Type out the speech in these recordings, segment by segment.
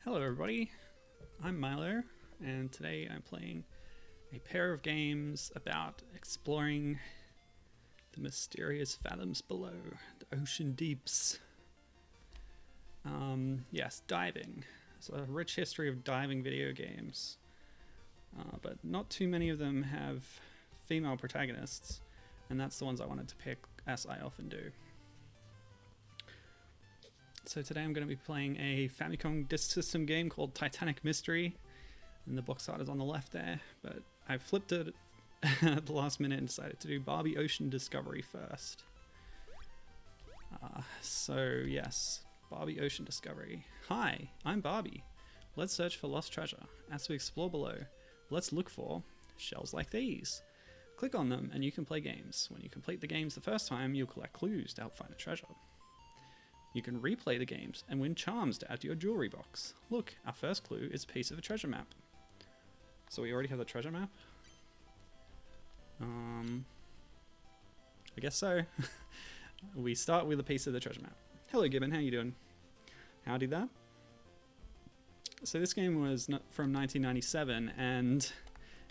Hello everybody, I'm Milo, and today I'm playing a pair of games about exploring the mysterious fathoms below, the ocean deeps. Yes, diving. It's a rich history of diving video games, but not too many of them have female protagonists, and that's the ones I wanted to pick, as I often do. So today I'm going to be playing a Famicom Disk System game called Titanic Mystery, and the box art is on the left there, but I flipped it at the last minute and decided to do Barbie Ocean Discovery first. So yes, Barbie Ocean Discovery. Hi, I'm Barbie. Let's search for lost treasure. As we explore below, let's look for shells like these. Click on them and you can play games. When you complete the games the first time, you'll collect clues to help find a treasure. You can replay the games and win charms to add to your jewelry box. Look, our first clue is a piece of a treasure map. So we already have the treasure map? I guess so. We start with a piece of the treasure map. Hello Gibbon, how you doing? Howdy there. So this game was from 1997, and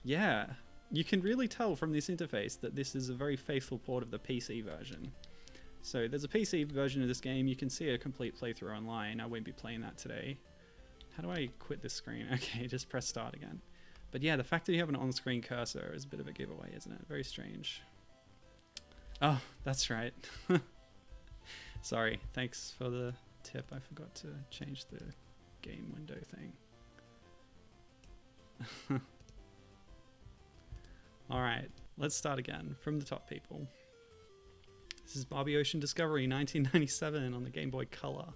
yeah, you can really tell from this interface that this is a very faithful port of the PC version. So there's a PC version of this game. You can see a complete playthrough online. I won't be playing that today. How do I quit this screen? Okay, just press start again. But yeah, the fact that you have an on-screen cursor is a bit of a giveaway, isn't it? Very strange. Oh, that's right. Sorry, thanks for the tip. I forgot to change the game window thing. Alright, let's start again from the top, people. This is Barbie Ocean Discovery 1997 on the Game Boy Color.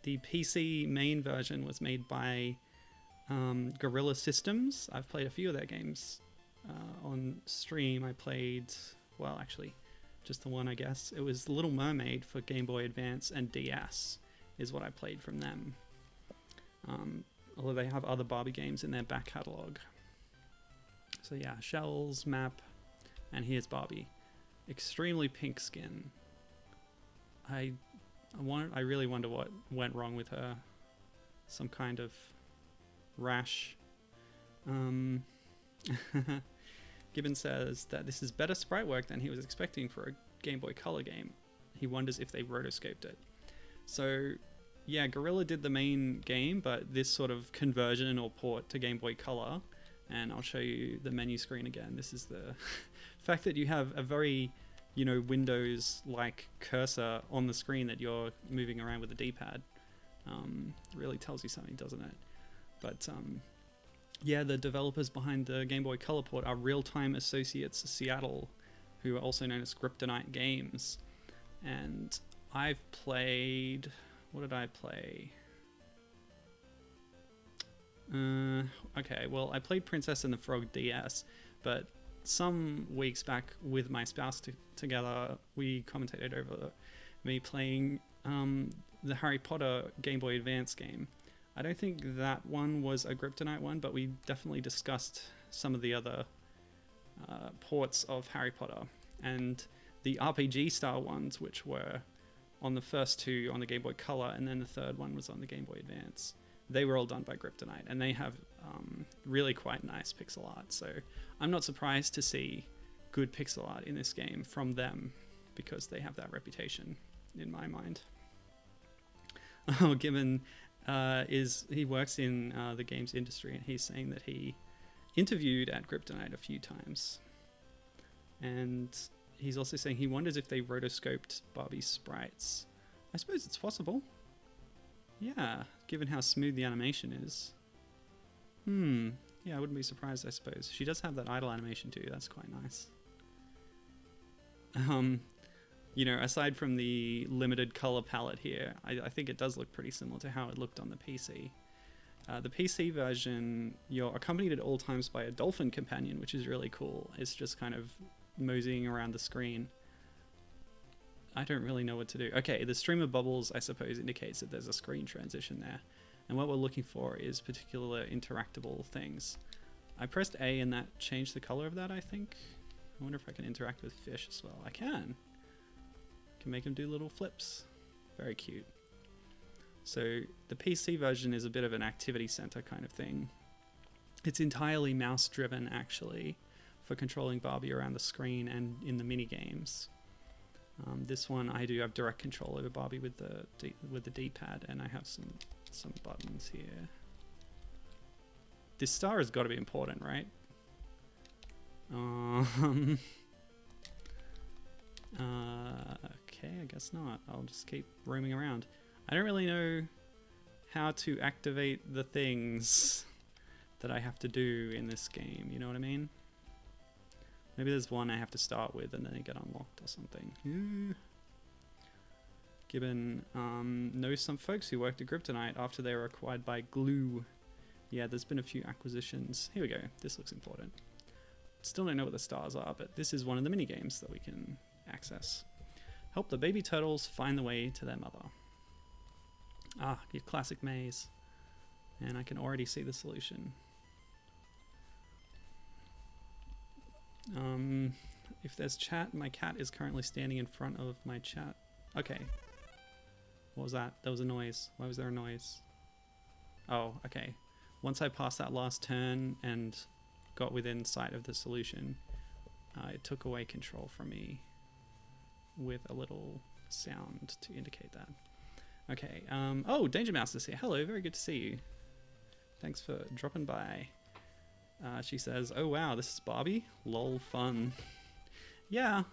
The PC main version was made by Guerrilla Systems. I've played a few of their games on stream. I played, well, actually, just the one, I guess. It was Little Mermaid for Game Boy Advance and DS is what I played from them. Although they have other Barbie games in their back catalogue. So yeah, shells, map, and here's Barbie. Extremely pink skin. I really wonder what went wrong with her. Some kind of rash. Gibbon says that this is better sprite work than he was expecting for a Game Boy Color game. He wonders if they rotoscoped it. So yeah, Guerrilla did the main game, but this sort of conversion or port to Game Boy Color, and I'll show you the menu screen again. This is the fact that you have a very, you know, Windows-like cursor on the screen that you're moving around with the D-pad. Really tells you something, doesn't it? But yeah, the developers behind the Game Boy Color port are Real Time Associates Seattle, who are also known as Kryptonite Games. And I've played... what did I play? Okay, well, I played Princess and the Frog DS, but some weeks back with my spouse together, we commentated over me playing the Harry Potter Game Boy Advance game. I don't think that one was a Kryptonite one, but we definitely discussed some of the other ports of Harry Potter, and the RPG style ones, which were on the first two on the Game Boy Color, and then the third one was on the Game Boy Advance. They were all done by Kryptonite, and they have really quite nice pixel art. So I'm not surprised to see good pixel art in this game from them, because they have that reputation in my mind. Oh, Gibbon he works in the games industry, and he's saying that he interviewed at Kryptonite a few times. And he's also saying he wonders if they rotoscoped Barbie's sprites. I suppose it's possible. Yeah, given how smooth the animation is. Yeah, I wouldn't be surprised, I suppose. She does have that idle animation too, that's quite nice. You know, aside from the limited color palette here, I think it does look pretty similar to how it looked on the PC. The PC version, you're accompanied at all times by a dolphin companion, which is really cool. It's just kind of moseying around the screen. I don't really know what to do. Okay, the stream of bubbles, I suppose, indicates that there's a screen transition there. And what we're looking for is particular interactable things. I pressed A and that changed the color of that, I think. I wonder if I can interact with fish as well. I can. Can make them do little flips. Very cute. So the PC version is a bit of an activity center kind of thing. It's entirely mouse driven actually for controlling Barbie around the screen and in the mini games. This one I do have direct control over Barbie with the D-pad, and I have some buttons here. This star has got to be important, right? Okay, I guess not. I'll just keep roaming around. I don't really know how to activate the things that I have to do in this game, you know what I mean? Maybe there's one I have to start with and then they get unlocked or something. Gibbon knows some folks who worked at Kryptonite after they were acquired by Glue. Yeah, there's been a few acquisitions. Here we go. This looks important. Still don't know what the stars are, but this is one of the mini games that we can access. Help the baby turtles find the way to their mother. Ah, your classic maze. And I can already see the solution. If there's chat, my cat is currently standing in front of my chat. Okay. What was that? There was a noise. Why was there a noise? Oh, okay. Once I passed that last turn and got within sight of the solution, it took away control from me with a little sound to indicate that. Okay. Oh, Danger Mouse is here. Hello, very good to see you. Thanks for dropping by. She says, oh wow, this is Barbie? Lol, fun. Yeah,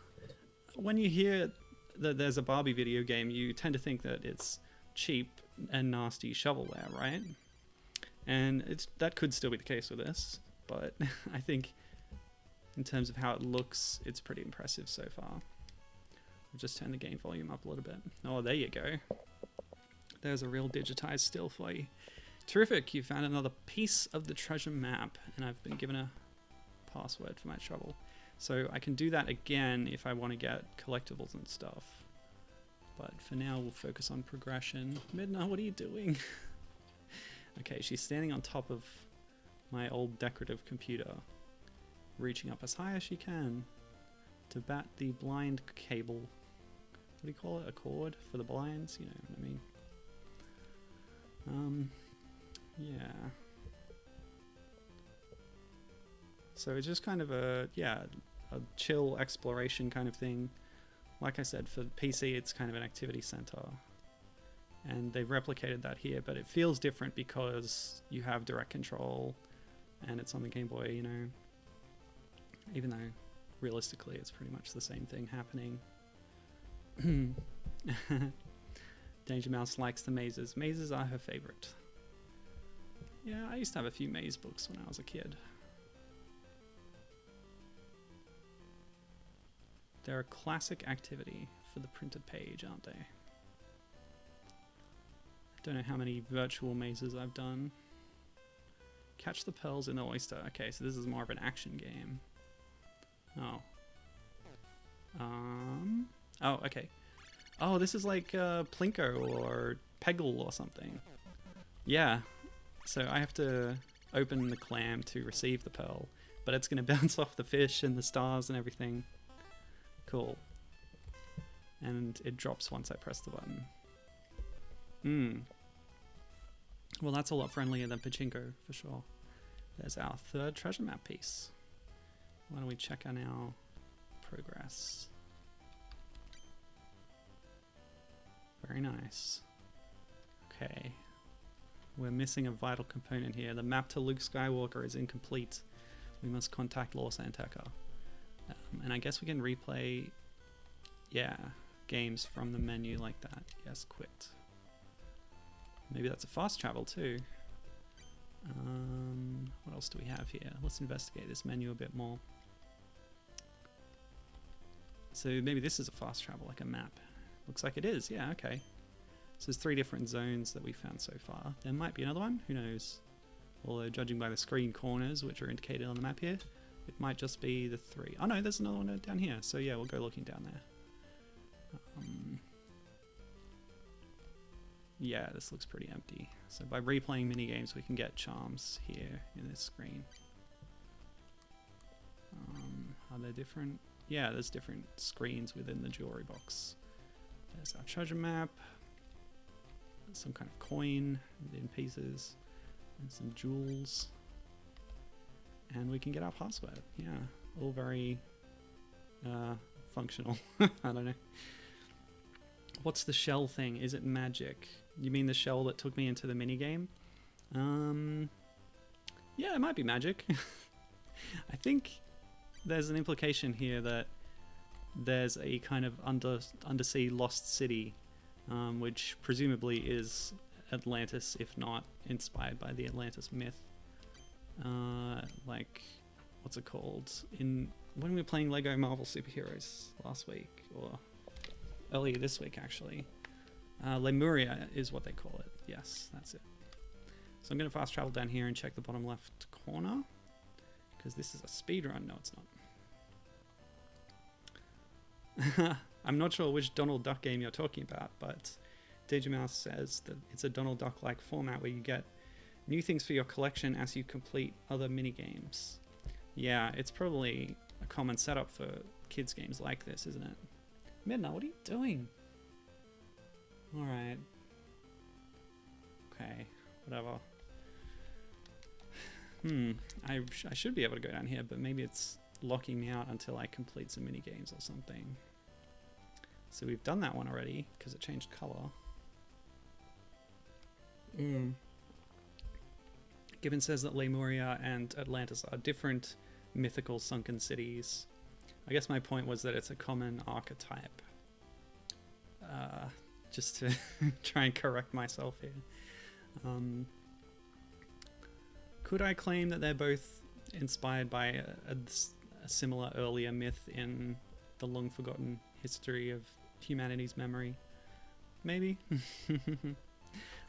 when you hear that there's a Barbie video game, you tend to think that it's cheap and nasty shovelware, right? And that could still be the case with this, but I think in terms of how it looks, it's pretty impressive so far. I'll just turn the game volume up a little bit. Oh, there you go. There's a real digitized still for you. Terrific, you found another piece of the treasure map, and I've been given a password for my trouble. So I can do that again if I want to get collectibles and stuff. But for now, we'll focus on progression. Midna, what are you doing? Okay, she's standing on top of my old decorative computer, reaching up as high as she can to bat the blind cable. What do you call it? A cord for the blinds? You know what I mean. Yeah. So it's just kind of a chill exploration kind of thing. Like I said, for PC, it's kind of an activity center. And they've replicated that here, but it feels different because you have direct control and it's on the Game Boy, you know. Even though, realistically, it's pretty much the same thing happening. Danger Mouse likes the mazes. Mazes are her favorite. Yeah, I used to have a few maze books when I was a kid. They're a classic activity for the printed page, aren't they? I don't know how many virtual mazes I've done. Catch the pearls in the oyster. Okay, so this is more of an action game. Oh. Oh, okay. Oh, this is like Plinko or Peggle or something. Yeah. So I have to open the clam to receive the pearl, but it's going to bounce off the fish and the stars and everything. Cool. And it drops once I press the button. Well, that's a lot friendlier than Pachinko, for sure. There's our third treasure map piece. Why don't we check on our progress? Very nice. Okay. We're missing a vital component here. The map to Luke Skywalker is incomplete. We must contact Lor Santeca. And I guess we can replay, games from the menu like that. Yes, quit. Maybe that's a fast travel too. What else do we have here? Let's investigate this menu a bit more. So maybe this is a fast travel, like a map. Looks like it is, yeah, okay. So there's 3 different zones that we found so far. There might be another one, who knows? Although judging by the screen corners, which are indicated on the map here, it might just be the 3. Oh no, there's another one down here. So yeah, we'll go looking down there. Yeah, this looks pretty empty. So by replaying minigames, we can get charms here in this screen. Are there different? Yeah, there's different screens within the jewelry box. There's our treasure map. some kind of coin in pieces, and some jewels. And we can get our password. Yeah, all very functional. I don't know. What's the shell thing? Is it magic? You mean the shell that took me into the minigame? Yeah, it might be magic. I think there's an implication here that there's a kind of undersea lost city, which presumably is Atlantis, if not inspired by the Atlantis myth. Like, what's it called? When we were playing Lego Marvel Superheroes last week, or earlier this week actually, Lemuria is what they call it. Yes, that's it. So I'm going to fast travel down here and check the bottom left corner, because this is a speed run. No, it's not. I'm not sure which Donald Duck game you're talking about, but Digimouse says that it's a Donald Duck-like format where you get new things for your collection as you complete other minigames. Yeah, it's probably a common setup for kids' games like this, isn't it? Midna, what are you doing? Alright. Okay, whatever. I should be able to go down here, but maybe it's locking me out until I complete some minigames or something. So we've done that one already, because it changed color. Gibbon says that Lemuria and Atlantis are different mythical sunken cities. I guess my point was that it's a common archetype. Just to try and correct myself here. Could I claim that they're both inspired by a similar earlier myth in the long forgotten history of humanity's memory? Maybe.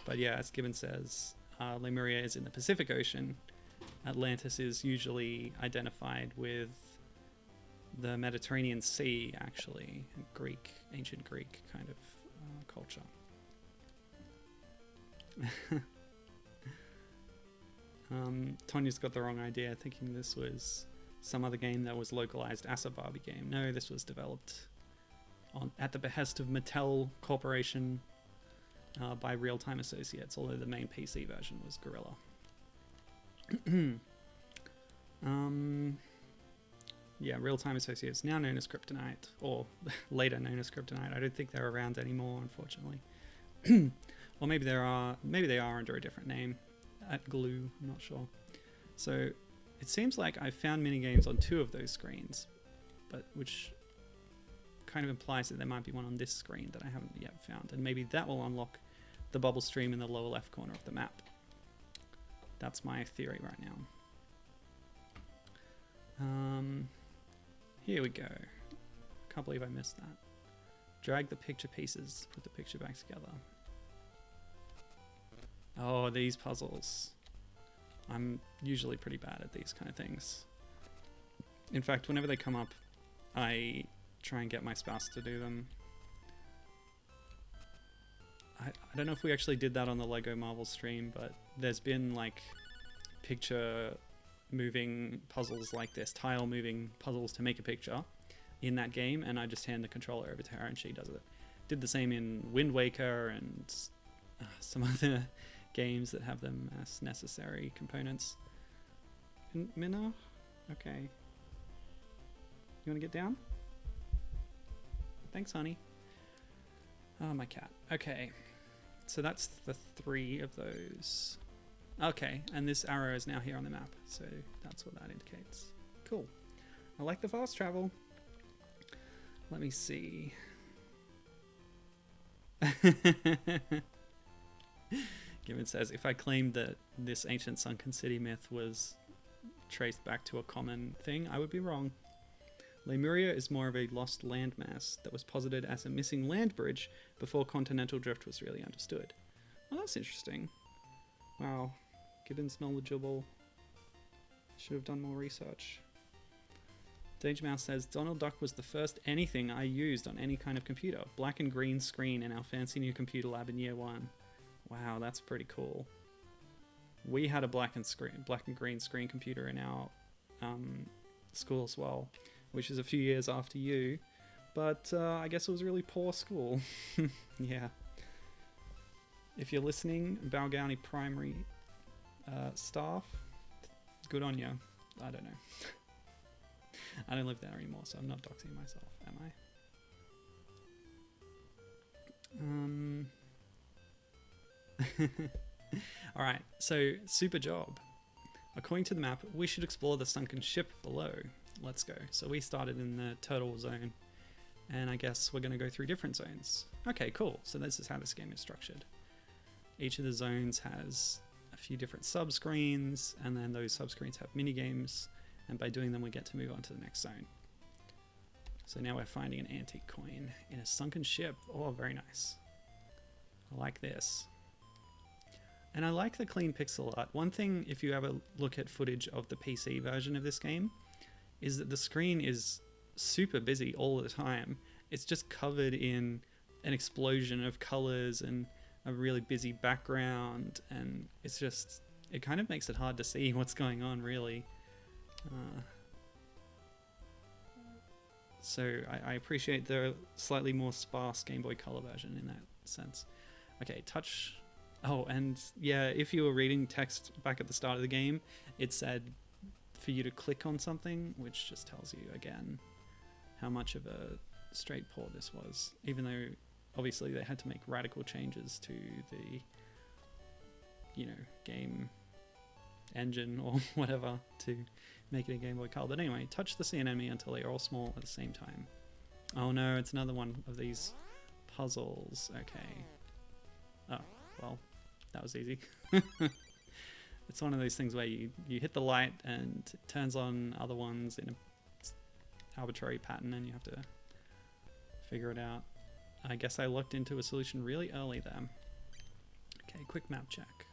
But yeah, as Gibbon says, Lemuria is in the Pacific Ocean. Atlantis is usually identified with the Mediterranean Sea, actually, Greek, ancient Greek kind of culture. Tonya's got the wrong idea, thinking this was some other game that was localized as a Barbie game. No, this was developed at the behest of Mattel Corporation by Real-Time Associates, although the main PC version was Guerrilla. Yeah, Real-Time Associates, now known as Kryptonite, or later known as Kryptonite. I don't think they're around anymore, unfortunately. Or maybe they are under a different name. At Glue, I'm not sure. So it seems like I found minigames on 2 of those screens, but which kind of implies that there might be one on this screen that I haven't yet found, and maybe that will unlock the bubble stream in the lower left corner of the map. That's my theory right now. Here we go. Can't believe I missed that. Drag the picture pieces, put the picture back together. Oh, these puzzles. I'm usually pretty bad at these kind of things. In fact, whenever they come up, I try and get my spouse to do them. I don't know if we actually did that on the Lego Marvel stream, but there's been like picture moving puzzles like this, tile moving puzzles to make a picture in that game, and I just hand the controller over to her and she does it. Did the same in Wind Waker and some other games that have them as necessary components. Minna? Okay. You want to get down? Thanks, honey. Oh, my cat. Okay. So that's the 3 of those. Okay, and this arrow is now here on the map, so that's what that indicates. Cool. I like the fast travel. Let me see. Given says, if I claimed that this ancient sunken city myth was traced back to a common thing, I would be wrong. Lemuria is more of a lost landmass that was posited as a missing land bridge before continental drift was really understood. Well, that's interesting. Wow. Gibbon's knowledgeable. Should have done more research. Danger Mouse says, Donald Duck was the first anything I used on any kind of computer. Black and green screen in our fancy new computer lab in year 1. Wow, that's pretty cool. We had a black and green screen computer in our school as well, which is a few years after you, but I guess it was a really poor school. Yeah. If you're listening, Balgownie Primary staff, good on you. I don't know. I don't live there anymore, so I'm not doxing myself, am I? Alright, so super job. According to the map, we should explore the sunken ship below. Let's go. So we started in the turtle zone, and I guess we're going to go through different zones. Okay, cool. So this is how this game is structured. Each of the zones has a few different sub-screens, and then those sub-screens have mini-games, and by doing them we get to move on to the next zone. So now we're finding an antique coin in a sunken ship. Oh, very nice. I like this. And I like the clean pixel art. One thing, if you ever look at footage of the PC version of this game, is that the screen is super busy all the time. It's just covered in an explosion of colors and a really busy background, and it's just, it kind of makes it hard to see what's going on, really. So I appreciate the slightly more sparse Game Boy Color version in that sense. Okay, touch. Oh, and yeah, if you were reading text back at the start of the game, it said for you to click on something, which just tells you again how much of a straight port this was, even though obviously they had to make radical changes to the, you know, game engine or whatever to make it a Game Boy Color. But anyway, touch the sea and enemy until they are all small at the same time. Oh no, it's another one of these puzzles. Okay. Oh, well, that was easy. It's one of those things where you hit the light and it turns on other ones in an arbitrary pattern and you have to figure it out. I guess I looked into a solution really early there. Okay, quick map check.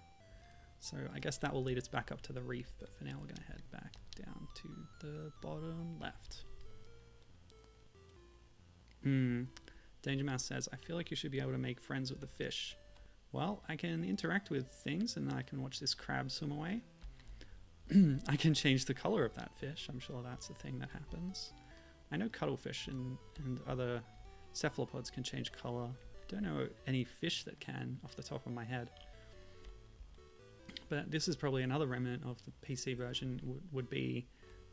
So I guess that will lead us back up to the reef, but for now we're going to head back down to the bottom left. Danger Mouse says, I feel like you should be able to make friends with the fish. Well, I can interact with things and then I can watch this crab swim away. I can change the color of that fish. I'm sure that's a thing that happens. I know cuttlefish and other cephalopods can change color. Don't know any fish that can off the top of my head. But this is probably another remnant of the PC version would be,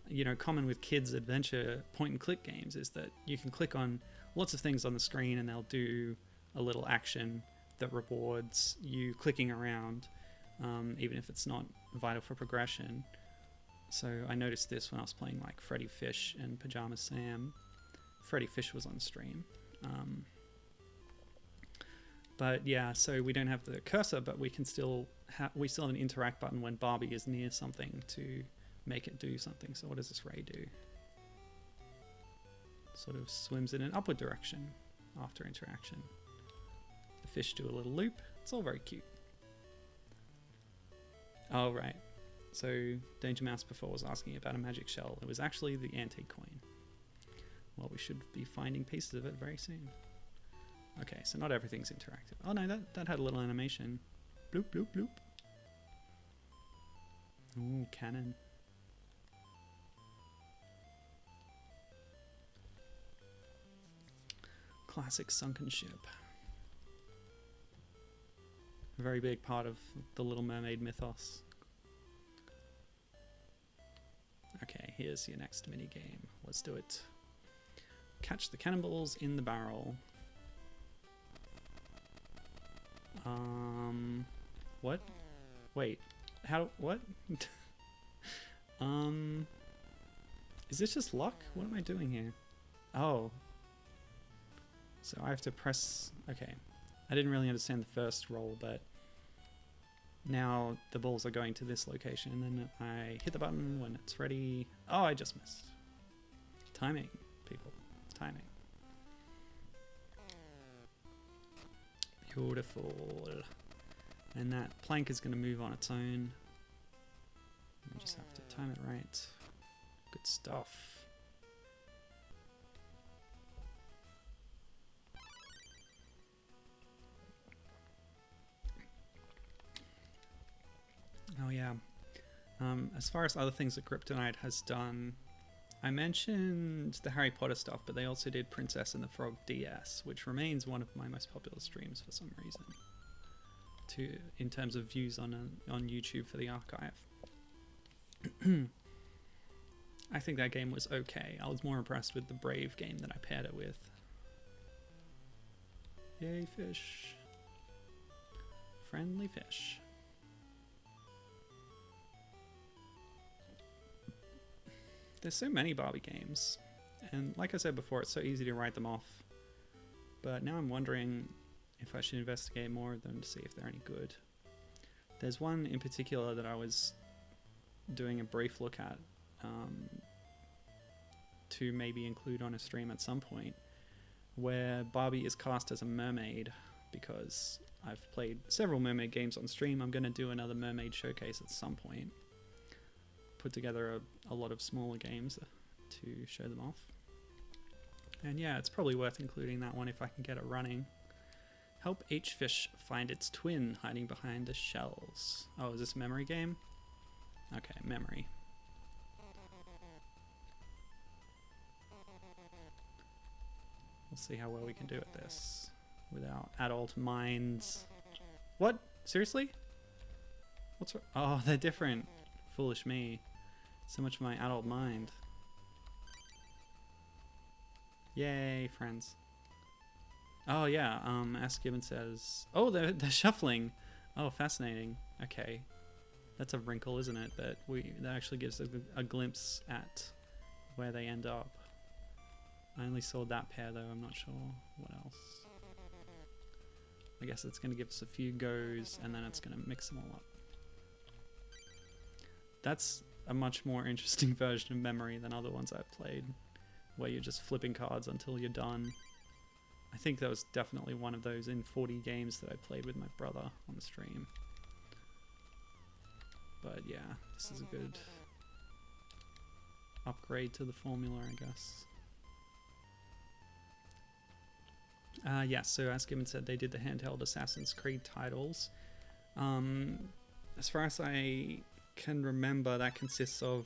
you know, common with kids' adventure point-and-click games is that you can click on lots of things on the screen and they'll do a little action that rewards you clicking around, even if it's not vital for progression. So I noticed this when I was playing like Freddy Fish and Pajama Sam. Freddy Fish was on stream. But yeah, so we don't have the cursor, but we can still have an interact button when Barbie is near something to make it do something. So what does this ray do? Sort of swims in an upward direction after interaction. The fish do a little loop. It's all very cute. Oh, right. So Danger Mouse before was asking about a magic shell. It was actually the antique coin. Well, we should be finding pieces of it very soon. Okay, so not everything's interactive. Oh no, that had a little animation. Bloop, bloop, bloop. Ooh, cannon. Classic sunken ship. A very big part of the Little Mermaid mythos. Okay, here's your next mini game. Let's do it. Catch the cannonballs in the barrel. What? Wait, how, what? Is this just luck? What am I doing here? Oh. So I have to press, okay. I didn't really understand the first roll, but now the balls are going to this location, and then I hit the button when it's ready. Oh, I just missed. Timing, people, timing. Beautiful. And that plank is going to move on its own. We just have to time it right. Good stuff. Oh yeah. As far as other things that Kryptonite has done, I mentioned the Harry Potter stuff, but they also did Princess and the Frog DS, which remains one of my most popular streams for some reason. in terms of views on YouTube for the archive. I think that game was okay. I was more impressed with the Brave game that I paired it with. Yay, fish. Friendly fish. There's so many Barbie games, and like I said before, it's so easy to write them off. But now I'm wondering if I should investigate more of them to see if they're any good. There's one in particular that I was doing a brief look at to maybe include on a stream at some point, where Barbie is cast as a mermaid, because I've played several mermaid games on stream. I'm going to do another mermaid showcase at some point. Put together a lot of smaller games to show them off. And yeah, it's probably worth including that one if I can get it running. Help H-Fish find its twin hiding behind the shells. Oh, is this a memory game? Okay, memory. We'll see how well we can do at this without adult minds. What? Seriously? What's wrong? Oh, they're different. Foolish me. So much for my adult mind. Yay, friends. Oh yeah, Ask Gibbon says, oh, they're shuffling. Oh, fascinating. Okay. That's a wrinkle, isn't it? That actually gives a glimpse at where they end up. I only saw that pair though, I'm not sure what else. I guess it's going to give us a few goes and then it's going to mix them all up. That's a much more interesting version of memory than other ones I've played, where you're just flipping cards until you're done. I think that was definitely one of those in 40 games that I played with my brother on the stream. But yeah, this is a good upgrade to the formula, I guess. Yeah, so as Gibbon said, they did the handheld Assassin's Creed titles. As far as I can remember, that consists of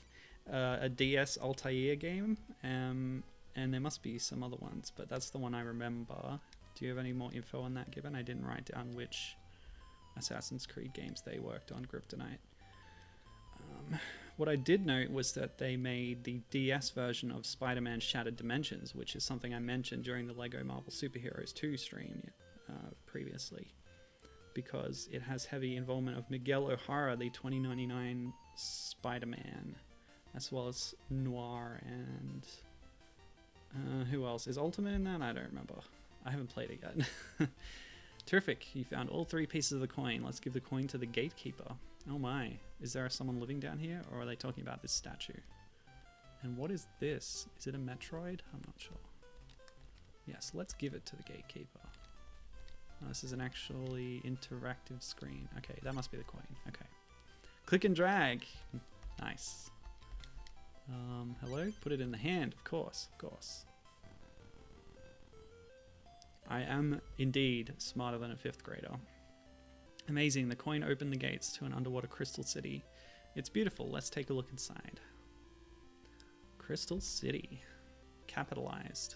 a DS Altair game, and there must be some other ones, but that's the one I remember. Do you have any more info on that, Gibbon? I didn't write down which Assassin's Creed games they worked on, Kryptonite. What I did note was that they made the DS version of Spider-Man Shattered Dimensions, which is something I mentioned during the LEGO Marvel Superheroes 2 stream previously, because it has heavy involvement of Miguel O'Hara, the 2099 Spider-Man, as well as Noir and who else? Is Ultimate in that? I don't remember. I haven't played it yet. Terrific. You found all 3 pieces of the coin. Let's give the coin to the gatekeeper. Oh my. Is there someone living down here, or are they talking about this statue? And what is this? Is it a Metroid? I'm not sure. Yes, let's give it to the gatekeeper. Oh, this is an actually interactive screen. Okay, that must be the coin. Okay. Click and drag. Nice. Hello? Put it in the hand, of course, of course. I am indeed smarter than a 5th grader. Amazing, the coin opened the gates to an underwater crystal city. It's beautiful, let's take a look inside. Crystal City. Capitalized.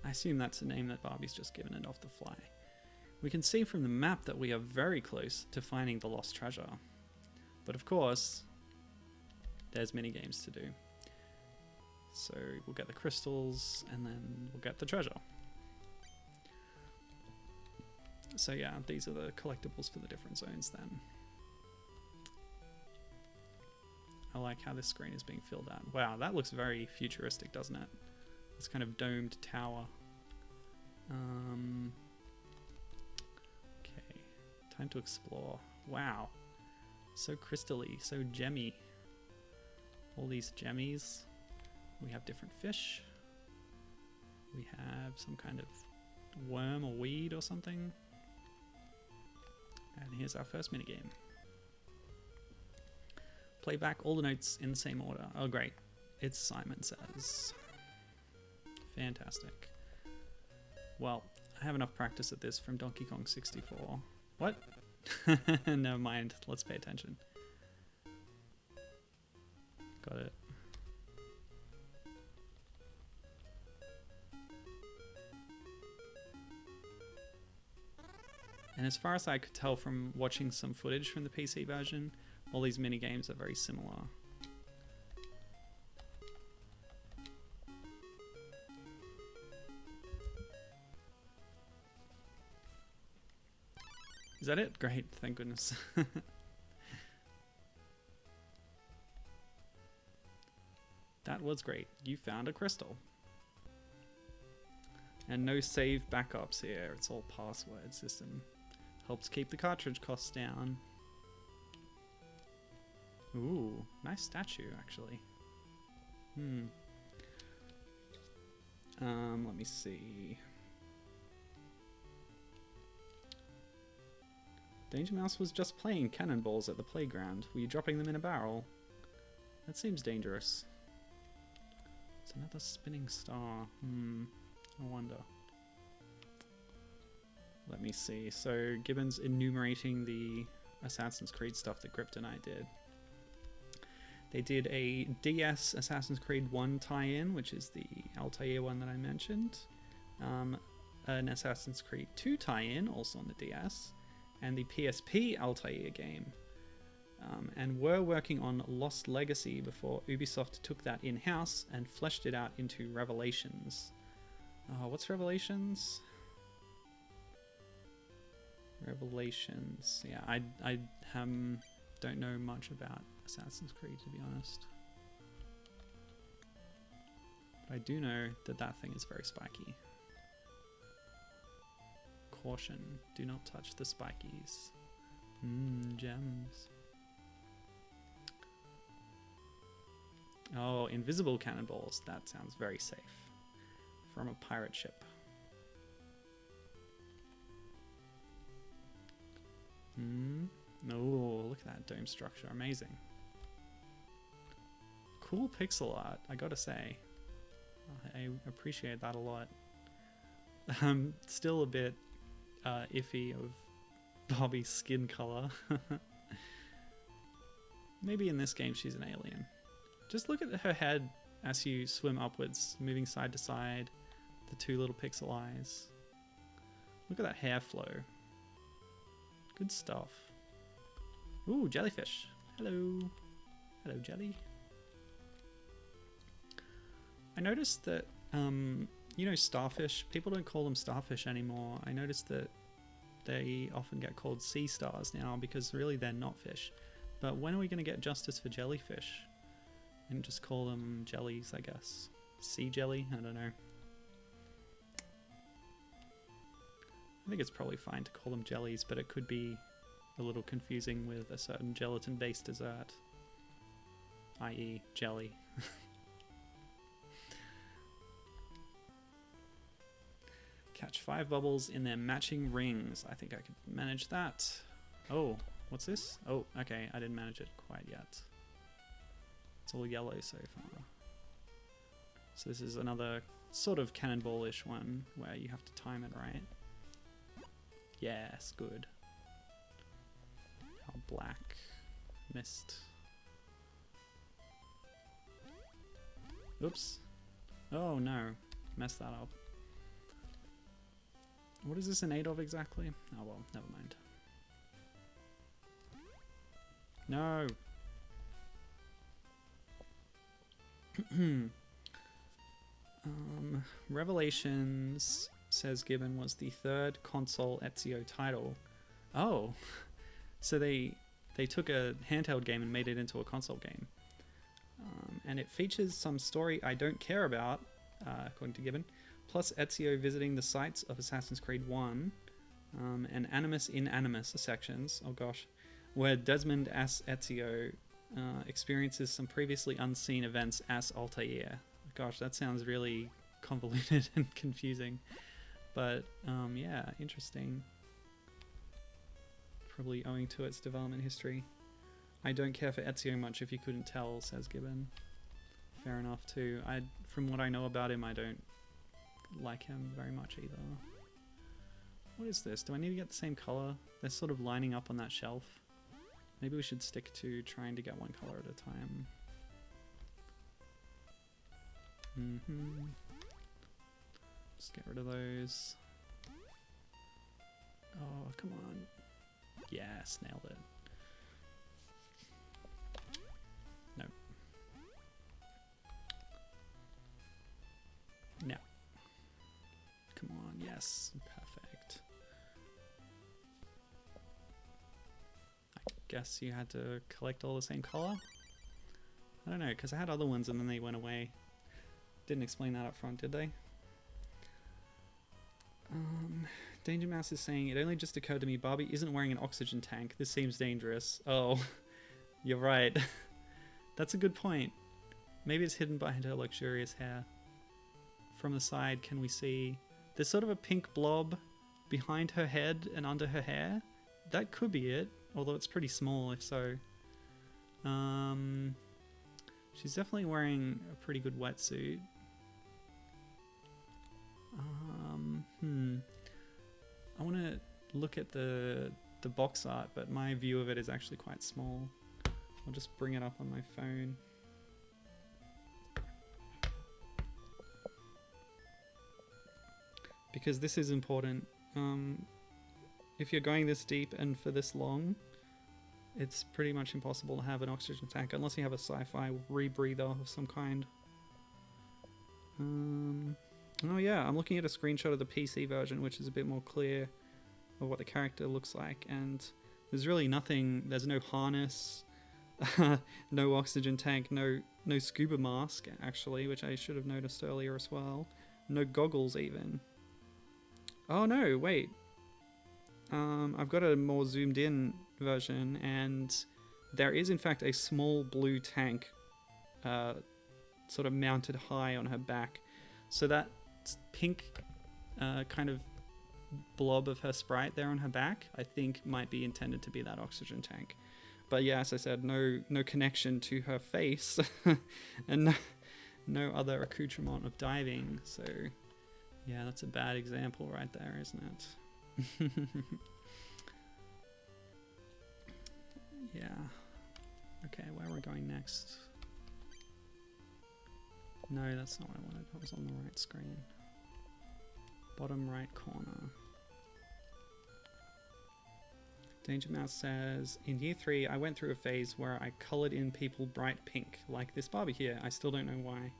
I assume that's a name that Barbie's just given it off the fly. We can see from the map that we are very close to finding the lost treasure. But of course, there's many games to do. So we'll get the crystals and then we'll get the treasure. So yeah, these are the collectibles for the different zones then. I like how this screen is being filled out. Wow, that looks very futuristic, doesn't it? This kind of domed tower. Okay, time to explore. Wow, so crystally, so gemmy. All these gemmies. We have different fish. We have some kind of worm or weed or something. And here's our first minigame. Play back all the notes in the same order. Oh great, it's Simon Says. Fantastic. Well, I have enough practice at this from Donkey Kong 64. What? Never mind, let's pay attention. Got it. And as far as I could tell from watching some footage from the PC version, all these mini games are very similar. Is that it? Great, thank goodness. That was great. You found a crystal. And no save backups here. It's all password system. Helps keep the cartridge costs down. Ooh, nice statue actually. Let me see. Danger Mouse was just playing cannonballs at the playground. Were you dropping them in a barrel? That seems dangerous. It's another spinning star. I wonder. Let me see. So Gibbon's enumerating the Assassin's Creed stuff that Grip and I did. They did a DS Assassin's Creed 1 tie-in, which is the Altair one that I mentioned. An Assassin's Creed 2 tie-in, also on the DS. And the PSP Altair game. And were working on Lost Legacy before Ubisoft took that in-house and fleshed it out into Revelations. What's Revelations? Revelations. Yeah, I don't know much about Assassin's Creed, to be honest. But I do know that that thing is very spiky. Caution, do not touch the spikies. Gems. Oh, invisible cannonballs. That sounds very safe. From a pirate ship. Oh, look at that dome structure. Amazing. Cool pixel art, I gotta say. I appreciate that a lot. I'm still a bit iffy of Barbie's skin color. Maybe in this game she's an alien. Just look at her head as you swim upwards, moving side to side. The two little pixel eyes. Look at that hair flow. Good stuff. Ooh, jellyfish. Hello. Hello, jelly. I noticed that, you know, starfish, people don't call them starfish anymore. I noticed that they often get called sea stars now because really they're not fish. But when are we going to get justice for jellyfish? And just call them jellies, I guess. Sea jelly? I don't know. I think it's probably fine to call them jellies, but it could be a little confusing with a certain gelatin-based dessert, i.e. jelly. Catch 5 bubbles in their matching rings. I think I could manage that. Oh, what's this? Oh, okay, I didn't manage it quite yet. It's all yellow so far. So this is another sort of cannonball-ish one where you have to time it right. Yes, good. How black. Missed. Oops. Oh no, messed that up. What is this in aid of exactly? Oh well, never mind. No! Revelations, says Gibbon, was the third console Ezio title. Oh! So they took a handheld game and made it into a console game. And it features some story I don't care about, according to Gibbon, plus Ezio visiting the sites of Assassin's Creed 1, and Animus in Animus sections, oh gosh, where Desmond as Ezio experiences some previously unseen events as Altair. Gosh, that sounds really convoluted and confusing. But yeah, interesting. Probably owing to its development history. I don't care for Ezio much if you couldn't tell, says Gibbon. Fair enough too. From what I know about him, I don't like him very much either. What is this? Do I need to get the same color? They're sort of lining up on that shelf. Maybe we should stick to trying to get one color at a time. Just get rid of those. Oh, come on. Yes, nailed it. No. No. Come on, yes. Perfect. I guess you had to collect all the same color? I don't know, because I had other ones and then they went away. Didn't explain that up front, did they? Danger Mouse is saying, it only just occurred to me Barbie isn't wearing an oxygen tank. This seems dangerous. Oh, you're right. That's a good point. Maybe it's hidden behind her luxurious hair. From the side, can we see... There's sort of a pink blob behind her head and under her hair. That could be it, although it's pretty small if so. She's definitely wearing a pretty good wetsuit. I want to look at the box art, but my view of it is actually quite small. I'll just bring it up on my phone. Because this is important. If you're going this deep and for this long, it's pretty much impossible to have an oxygen tank unless you have a sci-fi rebreather of some kind. Oh yeah, I'm looking at a screenshot of the PC version, which is a bit more clear of what the character looks like, and there's really nothing. There's no harness, no oxygen tank, no scuba mask actually, which I should have noticed earlier as well. No goggles even. Oh no, wait. I've got a more zoomed in version, and there is in fact a small blue tank sort of mounted high on her back. So that pink kind of blob of her sprite there on her back, I think might be intended to be that oxygen tank. But yeah, as I said, no connection to her face and no other accoutrement of diving. So yeah, that's a bad example right there, isn't it? Yeah. Okay, where are we going next? No, that's not what I wanted. I was on the right screen. Bottom right corner. Danger Mouse says, in year 3, I went through a phase where I coloured in people bright pink, like this Barbie here. I still don't know why.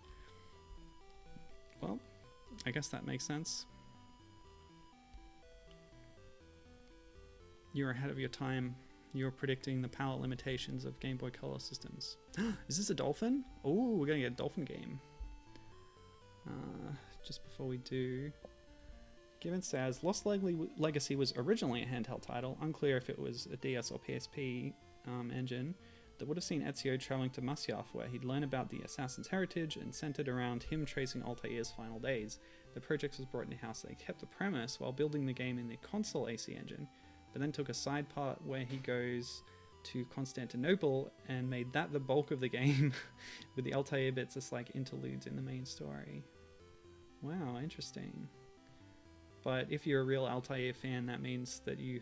Well, I guess that makes sense. You're ahead of your time. You're predicting the power limitations of Game Boy Color systems. Is this a dolphin? Oh, we're going to get a dolphin game. Just before we do... Given says, Lost Legacy was originally a handheld title. Unclear if it was a DS or PSP engine that would have seen Ezio traveling to Masyaf, where he'd learn about the assassin's heritage and centered around him tracing Altair's final days. The project was brought in-house. They kept the premise while building the game in the console AC engine, but then took a side part where he goes to Constantinople and made that the bulk of the game, with the Altair bits as like interludes in the main story. Wow, interesting. But if you're a real Altair fan, that means that you're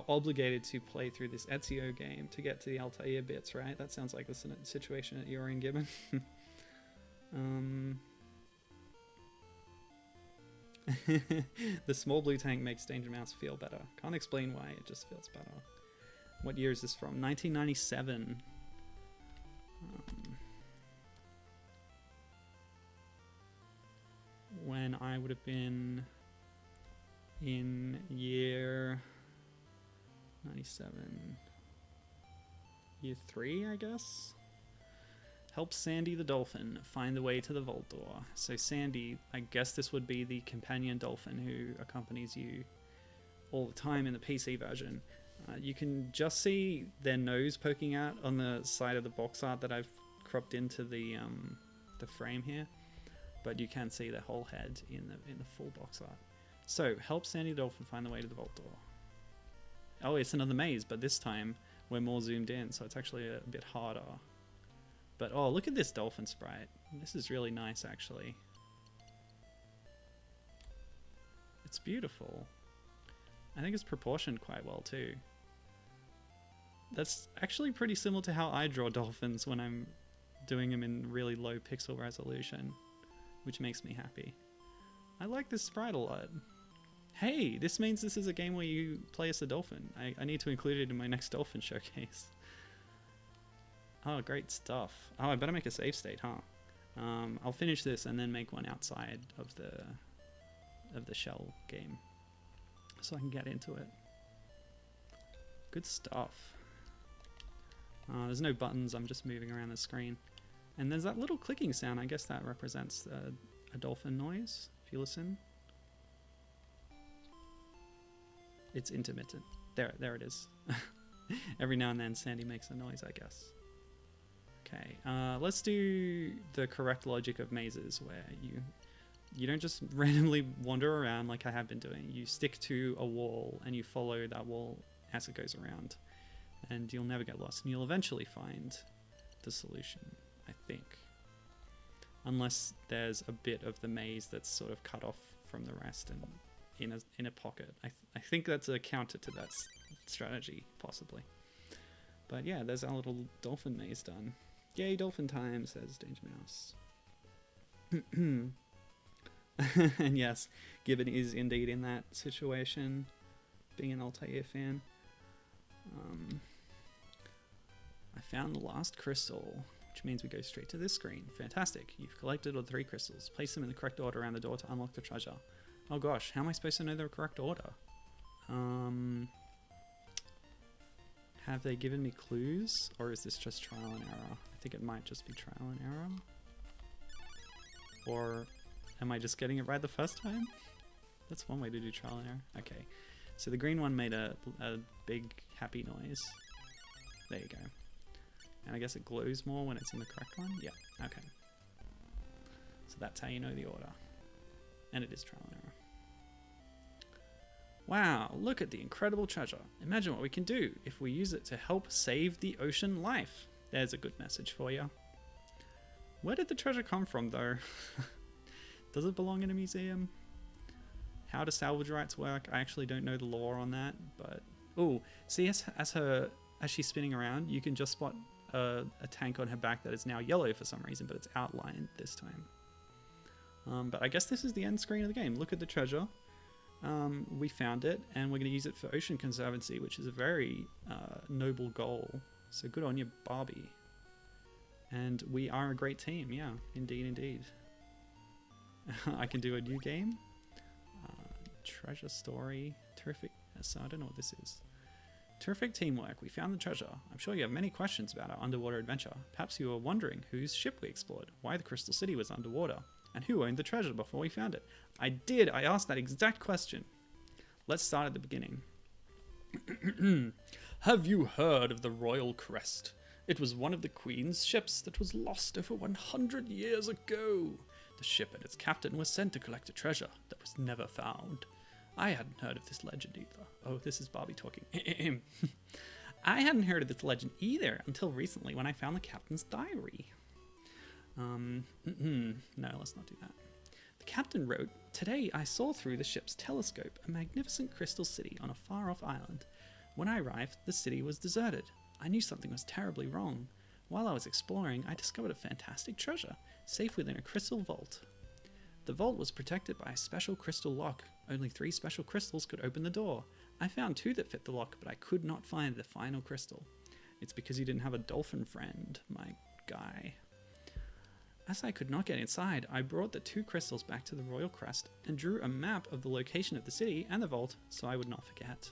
obligated to play through this Ezio game to get to the Altair bits, right? That sounds like the situation that you're in, Gibbon. The small blue tank makes Danger Mouse feel better. Can't explain why, it just feels better. What year is this from? 1997. When I would have been in year 97, year 3, I guess. Help Sandy the dolphin find the way to the vault door. So Sandy, I guess this would be the companion dolphin who accompanies you all the time in the PC version. You can just see their nose poking out on the side of the box art that I've cropped into the frame here, but you can see their whole head in the full box art. So help Sandy the dolphin find the way to the vault door. Oh, it's another maze, but this time we're more zoomed in, so it's actually a bit harder. But oh, look at this dolphin sprite. This is really nice, actually. It's beautiful. I think it's proportioned quite well too. That's actually pretty similar to how I draw dolphins when I'm doing them in really low pixel resolution, which makes me happy. I like this sprite a lot. Hey, this means this is a game where you play as a dolphin. I need to include it in my next dolphin showcase. Oh, great stuff. Oh, I better make a save state, huh? I'll finish this and then make one outside of the shell game, so I can get into it. Good stuff. There's no buttons, I'm just moving around the screen. And there's that little clicking sound, I guess that represents a dolphin noise, if you listen. It's intermittent. There it is. Every now and then Sandy makes a noise, I guess. Okay, let's do the correct logic of mazes, where you don't just randomly wander around like I have been doing. You stick to a wall and you follow that wall as it goes around, and you'll never get lost, and you'll eventually find the solution, I think. Unless there's a bit of the maze that's sort of cut off from the rest and in a pocket. I think that's a counter to that strategy, possibly. But yeah, there's our little dolphin maze done. Yay, dolphin time, says Danger Mouse. And yes, Gibbon is indeed in that situation, being an Altair fan. I found the last crystal, which means we go straight to this screen. Fantastic. You've collected all 3 crystals. Place them in the correct order around the door to unlock the treasure. Oh gosh, how am I supposed to know the correct order? Have they given me clues, or is this just trial and error? I think it might just be trial and error. Or am I just getting it right the first time? That's one way to do trial and error. Okay, so the green one made a big happy noise. There you go. And I guess it glows more when it's in the correct one? Yeah, okay. So that's how you know the order. And it is trial and error. Wow, look at the incredible treasure. Imagine what we can do if we use it to help save the ocean life. There's a good message for you. Where did the treasure come from, though? Does it belong in a museum? How do salvage rights work? I actually don't know the law on that, but... Oh, see, as she's spinning around, you can just spot a tank on her back that is now yellow for some reason, but it's outlined this time. But I guess this is the end screen of the game. Look at the treasure. We found it, and we're going to use it for Ocean Conservancy, which is a very noble goal. So good on you, Barbie. And we are a great team, yeah, indeed, indeed. I can do a new game. Treasure story. Terrific. So I don't know what this is. Terrific teamwork. We found the treasure. I'm sure you have many questions about our underwater adventure. Perhaps you were wondering whose ship we explored, why the Crystal City was underwater, and who owned the treasure before we found it. I did. I asked that exact question. Let's start at the beginning. Have you heard of the Royal Crest? It was one of the Queen's ships that was lost over 100 years ago. The ship and its captain were sent to collect a treasure that was never found. I hadn't heard of this legend either. Oh, this is Barbie talking. I hadn't heard of this legend either until recently when I found the captain's diary. No, let's not do that. The captain wrote, "Today I saw through the ship's telescope a magnificent crystal city on a far-off island. When I arrived, the city was deserted. I knew something was terribly wrong. While I was exploring, I discovered a fantastic treasure, safe within a crystal vault. The vault was protected by a special crystal lock. Only 3 special crystals could open the door. I found 2 that fit the lock, but I could not find the final crystal. It's because you didn't have a dolphin friend, my guy. As I could not get inside, I brought the 2 crystals back to the Royal Crest and drew a map of the location of the city and the vault so I would not forget.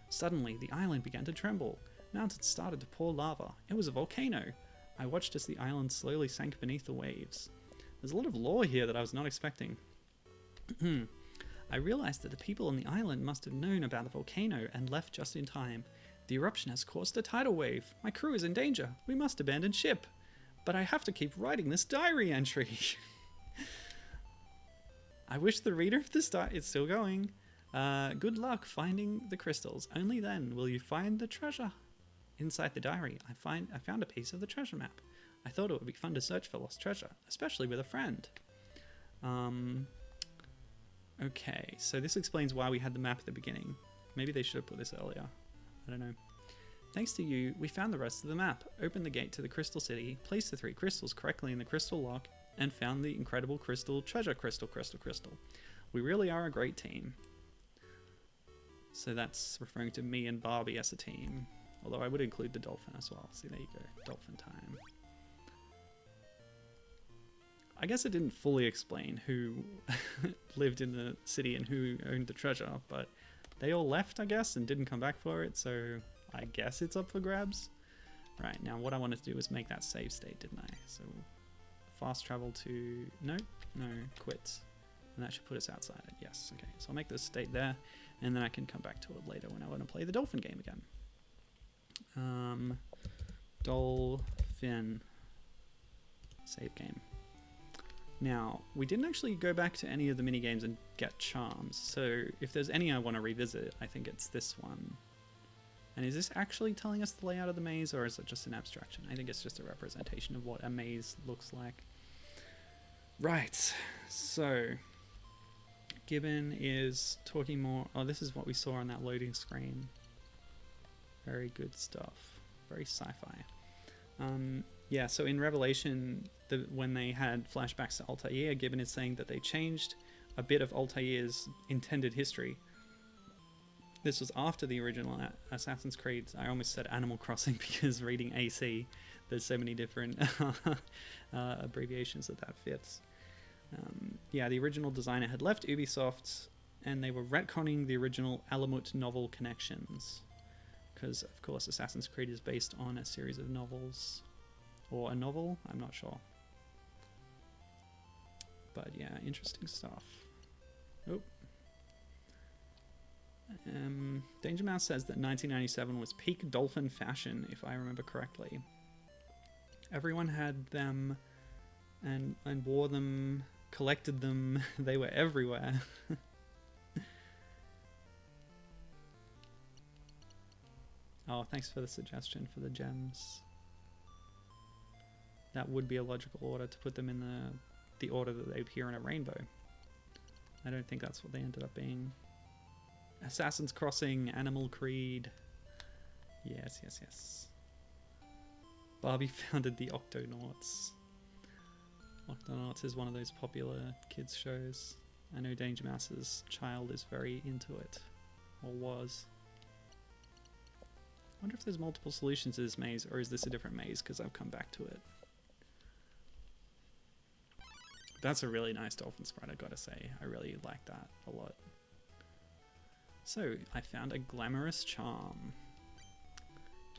Suddenly, the island began to tremble. Mountains started to pour lava. It was a volcano. I watched as the island slowly sank beneath the waves. There's a lot of lore here that I was not expecting. I realized that the people on the island must have known about the volcano and left just in time. The eruption has caused a tidal wave. My crew is in danger. We must abandon ship. But I have to keep writing this diary entry. I wish the reader of this diary... It's still going. Good luck finding the crystals. Only then will you find the treasure. Inside the diary, I found a piece of the treasure map. I thought it would be fun to search for lost treasure, especially with a friend. Okay, so this explains why we had the map at the beginning. Maybe they should have put this earlier. I don't know. Thanks to you, we found the rest of the map, opened the gate to the Crystal City, placed the 3 crystals correctly in the crystal lock, and found the incredible crystal treasure crystal. We really are a great team. So that's referring to me and Barbie as a team. Although I would include the dolphin as well. See, there you go. Dolphin time. I guess it didn't fully explain who lived in the city and who owned the treasure, but they all left, I guess, and didn't come back for it, so I guess it's up for grabs. Right, now what I wanted to do was make that save state, didn't I? So fast travel to... No, quit. And that should put us outside it. Yes, okay. So I'll make this state there, and then I can come back to it later when I want to play the dolphin game again. Dolphin save game. Now, we didn't actually go back to any of the mini games and get charms, so if there's any I want to revisit, I think it's this one. And is this actually telling us the layout of the maze, or is it just an abstraction? I think it's just a representation of what a maze looks like. Right, so Gibbon is talking more... Oh, this is what we saw on that loading screen. Very good stuff. Very sci-fi. Yeah, so in Revelation, when they had flashbacks to Altair, Gibbon is saying that they changed a bit of Altair's intended history. This was after the original Assassin's Creed. I almost said Animal Crossing because reading AC, there's so many different abbreviations that fits. Yeah, the original designer had left Ubisoft and they were retconning the original Alamut novel connections. Because, of course, Assassin's Creed is based on a series of novels. Or a novel? I'm not sure. But yeah, interesting stuff. Oh. Danger Mouse says that 1997 was peak dolphin fashion, if I remember correctly. Everyone had them and wore them, collected them. They were everywhere. Oh, thanks for the suggestion for the gems. That would be a logical order to put them in the order that they appear in a rainbow. I don't think that's what they ended up being. Assassin's Crossing, Animal Creed. Yes, yes, yes. Barbie founded the Octonauts. Octonauts is one of those popular kids shows. I know Danger Mouse's child is very into it. Or was. I wonder if there's multiple solutions to this maze, or is this a different maze because I've come back to it. That's a really nice Dolphin Sprite, I gotta say. I really like that a lot. So, I found a glamorous charm.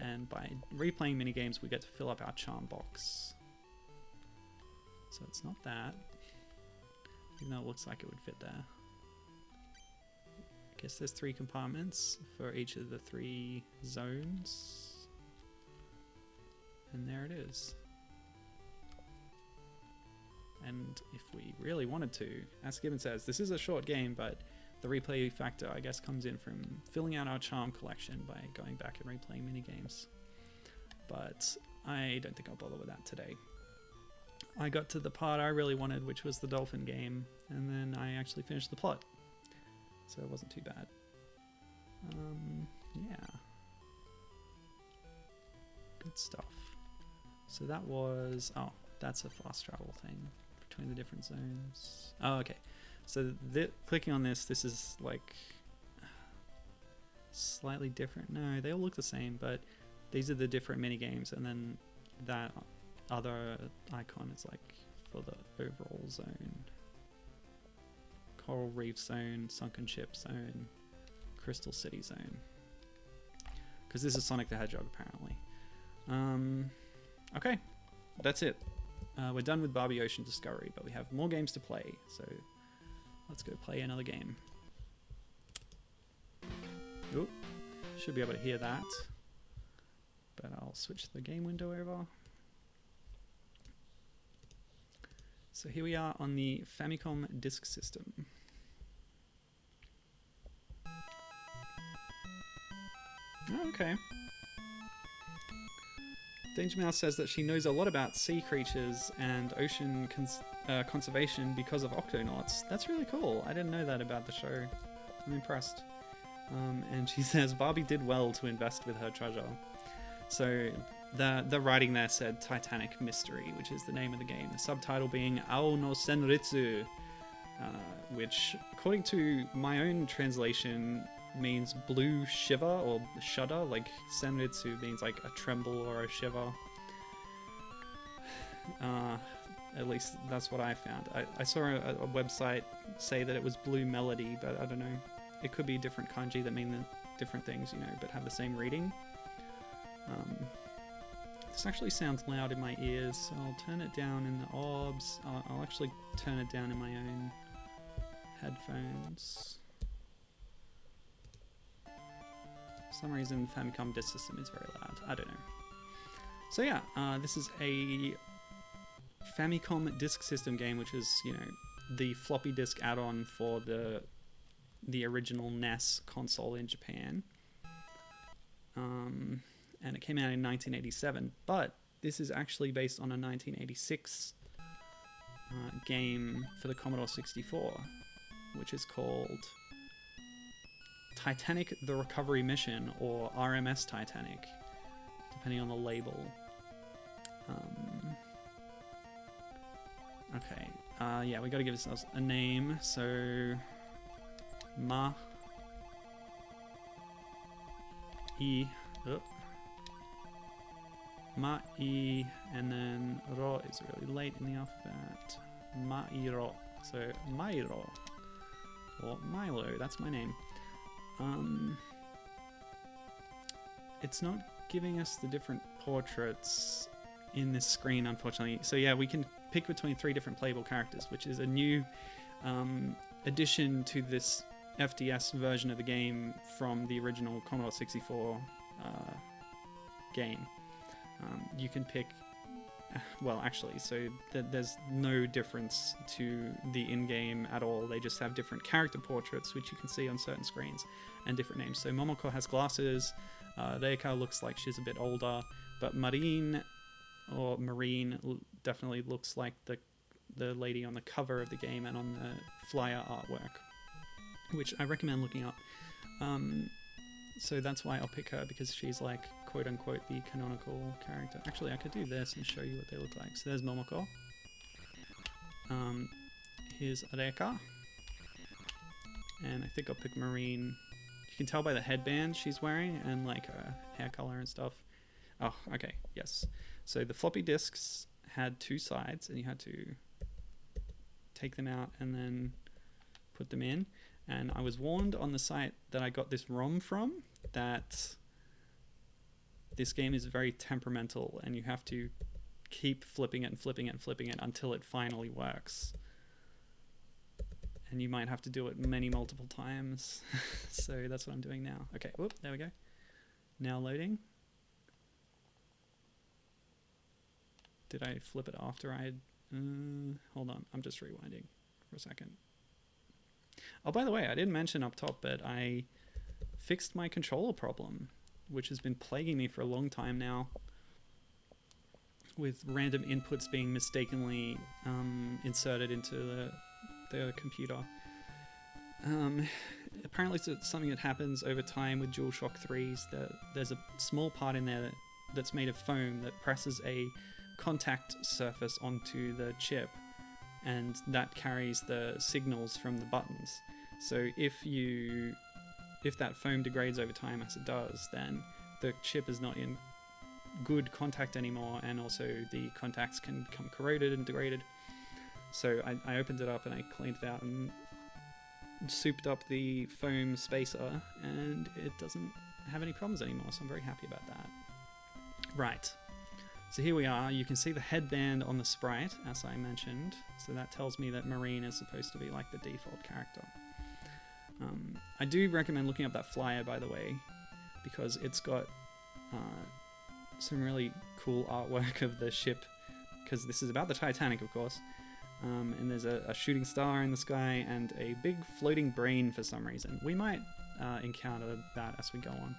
And by replaying minigames, we get to fill up our charm box. So it's not that. Even though it looks like it would fit there. I guess there's 3 compartments for each of the 3 zones. And there it is. And if we really wanted to, as Gibbon says, this is a short game, but the replay factor, I guess, comes in from filling out our charm collection by going back and replaying minigames. But I don't think I'll bother with that today. I got to the part I really wanted, which was the dolphin game, and then I actually finished the plot. So it wasn't too bad. Yeah. Good stuff. So that was... Oh, that's a fast travel thing between the different zones. Oh, okay. So clicking on this is like slightly different. No, they all look the same, but these are the different mini games, and then that other icon is like for the overall zone. Coral Reef Zone, Sunken Ship Zone, Crystal City Zone. Because this is Sonic the Hedgehog, apparently. Okay, that's it. We're done with Barbie Ocean Discovery, but we have more games to play, so let's go play another game. Oop, should be able to hear that. But I'll switch the game window over. So here we are on the Famicom Disk System. Oh, okay. Danger Mouse says that she knows a lot about sea creatures and ocean conservation because of Octonauts. That's really cool. I didn't know that about the show. I'm impressed. And she says Barbie did well to invest with her treasure. So the writing there said Titanic Mystery, which is the name of the game. The subtitle being Ao no Senritsu, which, according to my own translation, means blue shiver or shudder, like Senritsu means like a tremble or a shiver. At least that's what I found. I saw a website say that it was blue melody, but I don't know. It could be different kanji that mean different things, you know, but have the same reading. This actually sounds loud in my ears, so I'll turn it down in the OBS. I'll actually turn it down in my own headphones. For some reason, Famicom Disk System is very loud. I don't know. So yeah, this is a Famicom Disk System game, which is, you know, the floppy disk add-on for the original NES console in Japan. And it came out in 1987, but this is actually based on a 1986 game for the Commodore 64, which is called Titanic: The Recovery Mission, or RMS Titanic, depending on the label. Okay, yeah, we got to give ourselves a name. So, Ma I, and then Ro is really late in the alphabet. Mairo. So Mairo, or Milo. That's my name. It's not giving us the different portraits in this screen, unfortunately. So yeah, we can pick between 3 different playable characters, which is a new addition to this FDS version of the game from the original Commodore 64 game. You can pick, well, actually, so there's no difference to the in-game at all. They just have different character portraits, which you can see on certain screens, and different names. So Momoko has glasses, Reika looks like she's a bit older, but Marine definitely looks like the lady on the cover of the game and on the flyer artwork, which I recommend looking up. So that's why I'll pick her, because she's like quote-unquote the canonical character. Actually, I could do this and show you what they look like. So there's Momoko. Here's Reika. And I think I'll pick Marine. You can tell by the headband she's wearing and like her hair color and stuff. Oh, okay, yes. So the floppy disks had 2 sides, and you had to take them out and then put them in. And I was warned on the site that I got this ROM from that this game is very temperamental, and you have to keep flipping it and flipping it and flipping it until it finally works. And you might have to do it multiple times. So that's what I'm doing now. Okay, whoop, there we go. Now loading. Did I flip it after I had... hold on, I'm just rewinding for a second. Oh, by the way, I didn't mention up top, but I fixed my controller problem, which has been plaguing me for a long time now, with random inputs being mistakenly inserted into the computer. Apparently it's something that happens over time with DualShock 3s, that there's a small part in there that's made of foam that presses a contact surface onto the chip, and that carries the signals from the buttons. So if that foam degrades over time, as it does, then the chip is not in good contact anymore, and also the contacts can become corroded and degraded. So I opened it up and I cleaned it out and souped up the foam spacer, and it doesn't have any problems anymore, so I'm very happy about that. Right. So here we are. You can see the headband on the sprite, as I mentioned. So that tells me that Marine is supposed to be like the default character. I do recommend looking up that flyer, by the way, because it's got some really cool artwork of the ship, because this is about the Titanic, of course. And there's a shooting star in the sky and a big floating brain for some reason. We might encounter that as we go on.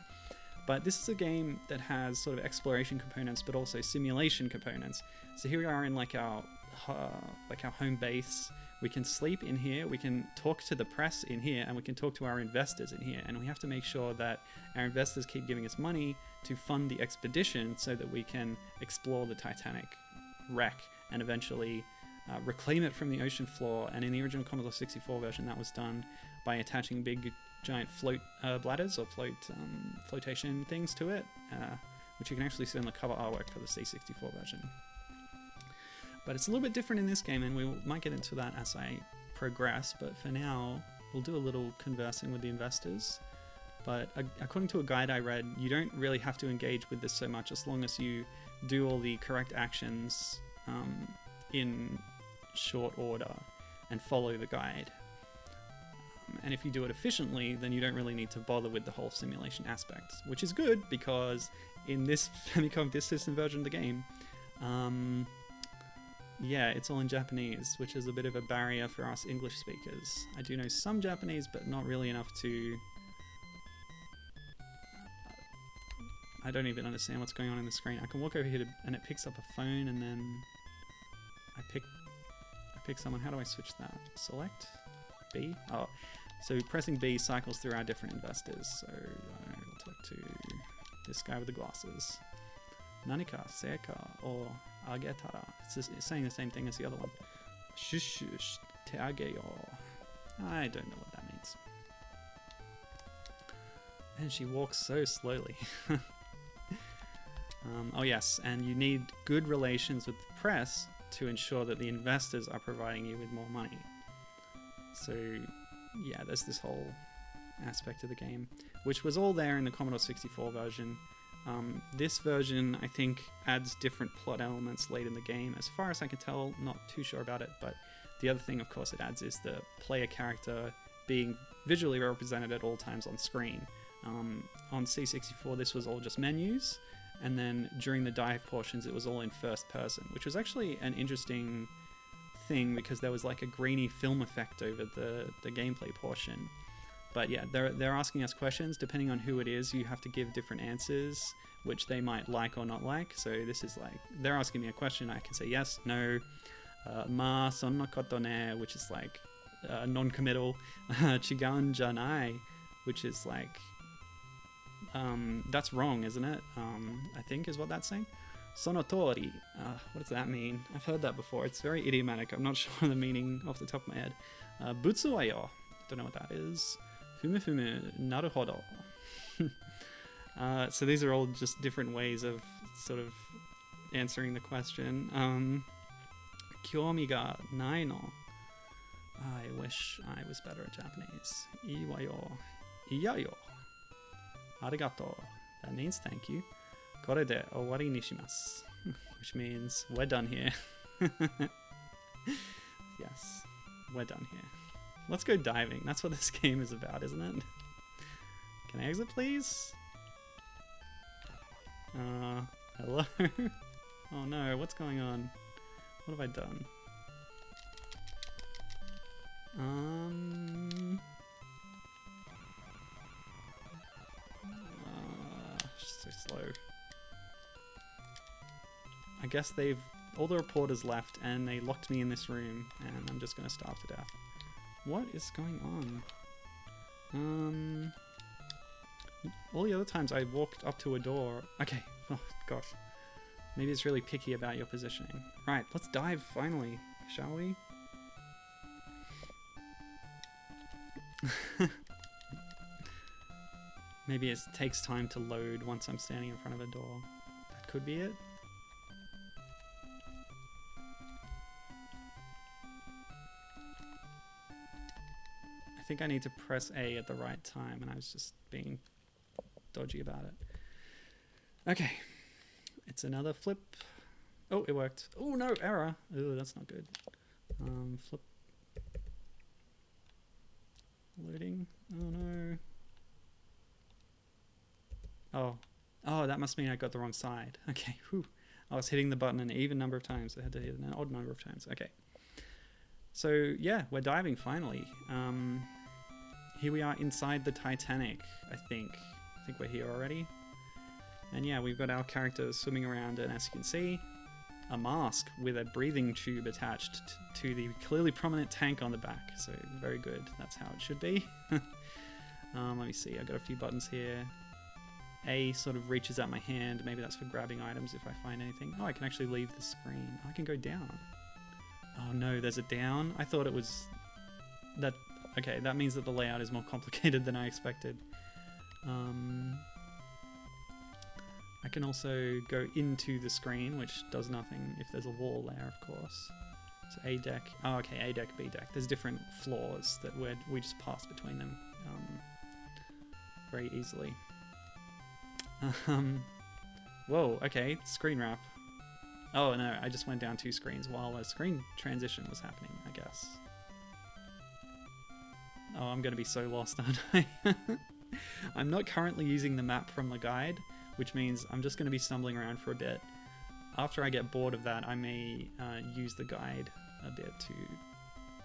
But this is a game that has sort of exploration components, but also simulation components. So here we are in like our home base. We can sleep in here, we can talk to the press in here, and we can talk to our investors in here. And we have to make sure that our investors keep giving us money to fund the expedition so that we can explore the Titanic wreck and eventually reclaim it from the ocean floor. And in the original Commodore 64 version, that was done by attaching big giant float bladders or flotation things to it, which you can actually see on the cover artwork for the C64 version. But it's a little bit different in this game, and we might get into that as I progress, but for now we'll do a little conversing with the investors. But according to a guide I read, you don't really have to engage with this so much as long as you do all the correct actions in short order and follow the guide. And if you do it efficiently, then you don't really need to bother with the whole simulation aspect, which is good because in this Famicom Disk System version of the game, yeah, it's all in Japanese, which is a bit of a barrier for us English speakers. I do know some Japanese, but not really enough to... I don't even understand what's going on in the screen. I can walk over here and it picks up a phone, and then I pick someone. How do I switch that? Select? B? Oh, so pressing B cycles through our different investors. So, I don't know, we'll talk to this guy with the glasses. Nanika, Seika, or Agetara. It's saying the same thing as the other one. Shushush, te ageyo. I don't know what that means. And she walks so slowly. Oh yes, and you need good relations with the press to ensure that the investors are providing you with more money. So yeah, there's this whole aspect of the game, which was all there in the Commodore 64 version. This version, I think, adds different plot elements late in the game. As far as I can tell, not too sure about it, but the other thing, of course, it adds is the player character being visually represented at all times on screen. On C64, this was all just menus, and then during the dive portions, it was all in first person, which was actually an interesting thing because there was like a grainy film effect over the gameplay portion. But yeah, they're asking us questions. Depending on who it is, you have to give different answers, which they might like or not like. So this is like, they're asking me a question, I can say yes, no, ma sonno koto ne, which is like non-committal, chigan janai, which is like, that's wrong, isn't it? I think is what that's saying. Sonotori, what does that mean? I've heard that before. It's very idiomatic. I'm not sure the meaning off the top of my head. Butsu wa yo, don't know what that is. Fumu fumu, naruhodo. So these are all just different ways of sort of answering the question. Kyomi ga nai no. I wish I was better at Japanese. Iwa yo. Iya yo. Arigato. That means thank you. Kore de owari ni shimasu. Which means we're done here. Yes, we're done here. Let's go diving. That's what this game is about, isn't it? Can I exit, please? Hello? Oh no, what's going on? What have I done? So slow. I guess all the reporters left and they locked me in this room and I'm just gonna starve to death. What is going on? All the other times I walked up to a door. Okay, oh gosh. Maybe it's really picky about your positioning. Right, let's dive finally, shall we? Maybe it takes time to load once I'm standing in front of a door. That could be it. I think I need to press A at the right time, and I was just being dodgy about it. Okay, it's another flip. Oh, it worked. Oh no, error. Oh, that's not good. Flip. Loading. Oh no. Oh, that must mean I got the wrong side. Okay, whew. I was hitting the button an even number of times. I had to hit it an odd number of times. Okay. So, yeah, we're diving finally. Here we are inside the Titanic, I think. I think we're here already. And yeah, we've got our characters swimming around, and as you can see, a mask with a breathing tube attached to the clearly prominent tank on the back. So, very good. That's how it should be. Let me see. I've got a few buttons here. A sort of reaches out my hand. Maybe that's for grabbing items if I find anything. Oh, I can actually leave the screen. I can go down. Oh no, there's a down. I thought it was that. okay, that means that the layout is more complicated than I expected. I can also go into the screen, which does nothing if there's a wall there, of course. So A deck. Oh, okay, A deck, B deck. There's different floors that we just pass between them very easily. Whoa, okay, screen wrap. Oh no, I just went down 2 screens while a screen transition was happening, I guess. Oh, I'm gonna be so lost, aren't I? I'm not currently using the map from the guide, which means I'm just gonna be stumbling around for a bit. After I get bored of that, I may use the guide a bit to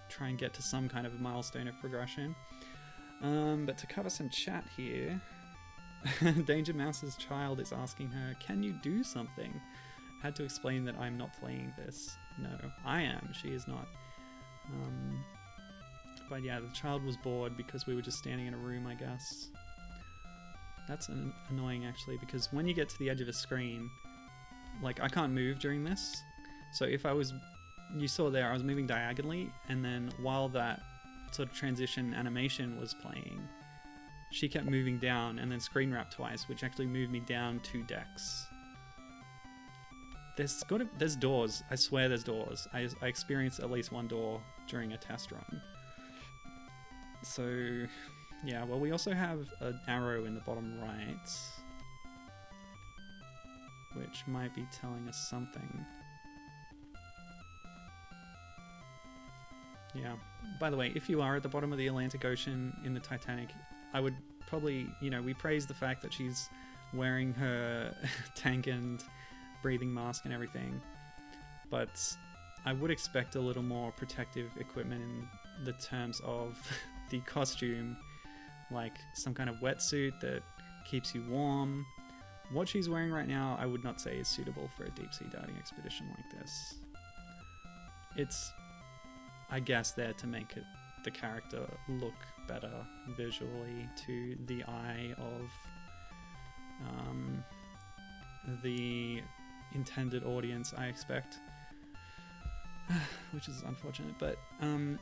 try and get to some kind of milestone of progression. But to cover some chat here, Danger Mouse's child is asking her, can you do something? Had to explain that I'm not playing this. No, I am. She is not. But yeah, the child was bored because we were just standing in a room, I guess. That's annoying, actually, because when you get to the edge of a screen, like, I can't move during this. So if I was... You saw there, I was moving diagonally, and then while that sort of transition animation was playing, she kept moving down and then screen wrap twice, which actually moved me down 2 decks. There's doors. I swear there's doors. I experienced at least 1 door during a test run. So, yeah, well, we also have an arrow in the bottom right, which might be telling us something. Yeah. By the way, if you are at the bottom of the Atlantic Ocean in the Titanic, I would probably, you know, we praise the fact that she's wearing her tank and breathing mask and everything, but I would expect a little more protective equipment in the terms of the costume, like some kind of wetsuit that keeps you warm. What she's wearing right now, I would not say is suitable for a deep sea diving expedition like this. It's, I guess, there to make the character look better visually to the eye of the intended audience, I expect. Which is unfortunate, but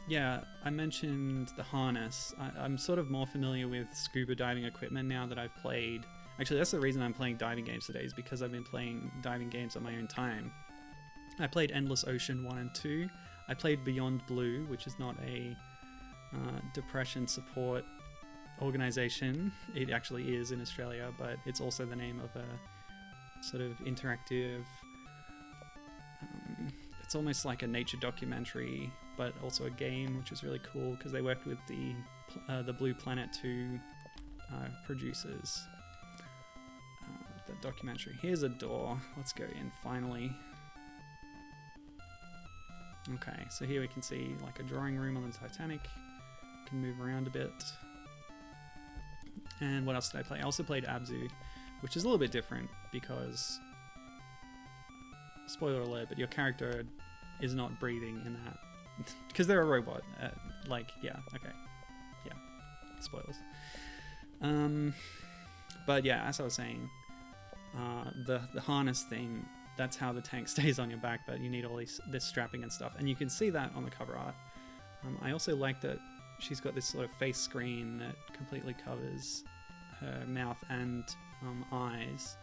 yeah, I mentioned the harness. I'm sort of more familiar with scuba diving equipment now that I've played. Actually, that's the reason I'm playing diving games today, is because I've been playing diving games on my own time. I played Endless Ocean 1 and 2. I played Beyond Blue, which is not a depression support organization. It actually is in Australia, but it's also the name of a sort of interactive... it's almost like a nature documentary, but also a game, which is really cool because they worked with the Blue Planet 2 producers. The documentary. Here's a door. Let's go in finally. Okay, so here we can see like a drawing room on the Titanic. Can move around a bit. And what else did I play? I also played Abzu, which is a little bit different because, spoiler alert, but your character is not breathing in that because they're a robot. Like, yeah, okay, yeah, spoilers. But yeah, as I was saying, the harness thing, that's how the tank stays on your back, but you need all this strapping and stuff, and you can see that on the cover art. I also like that she's got this sort of face screen that completely covers her mouth and eyes,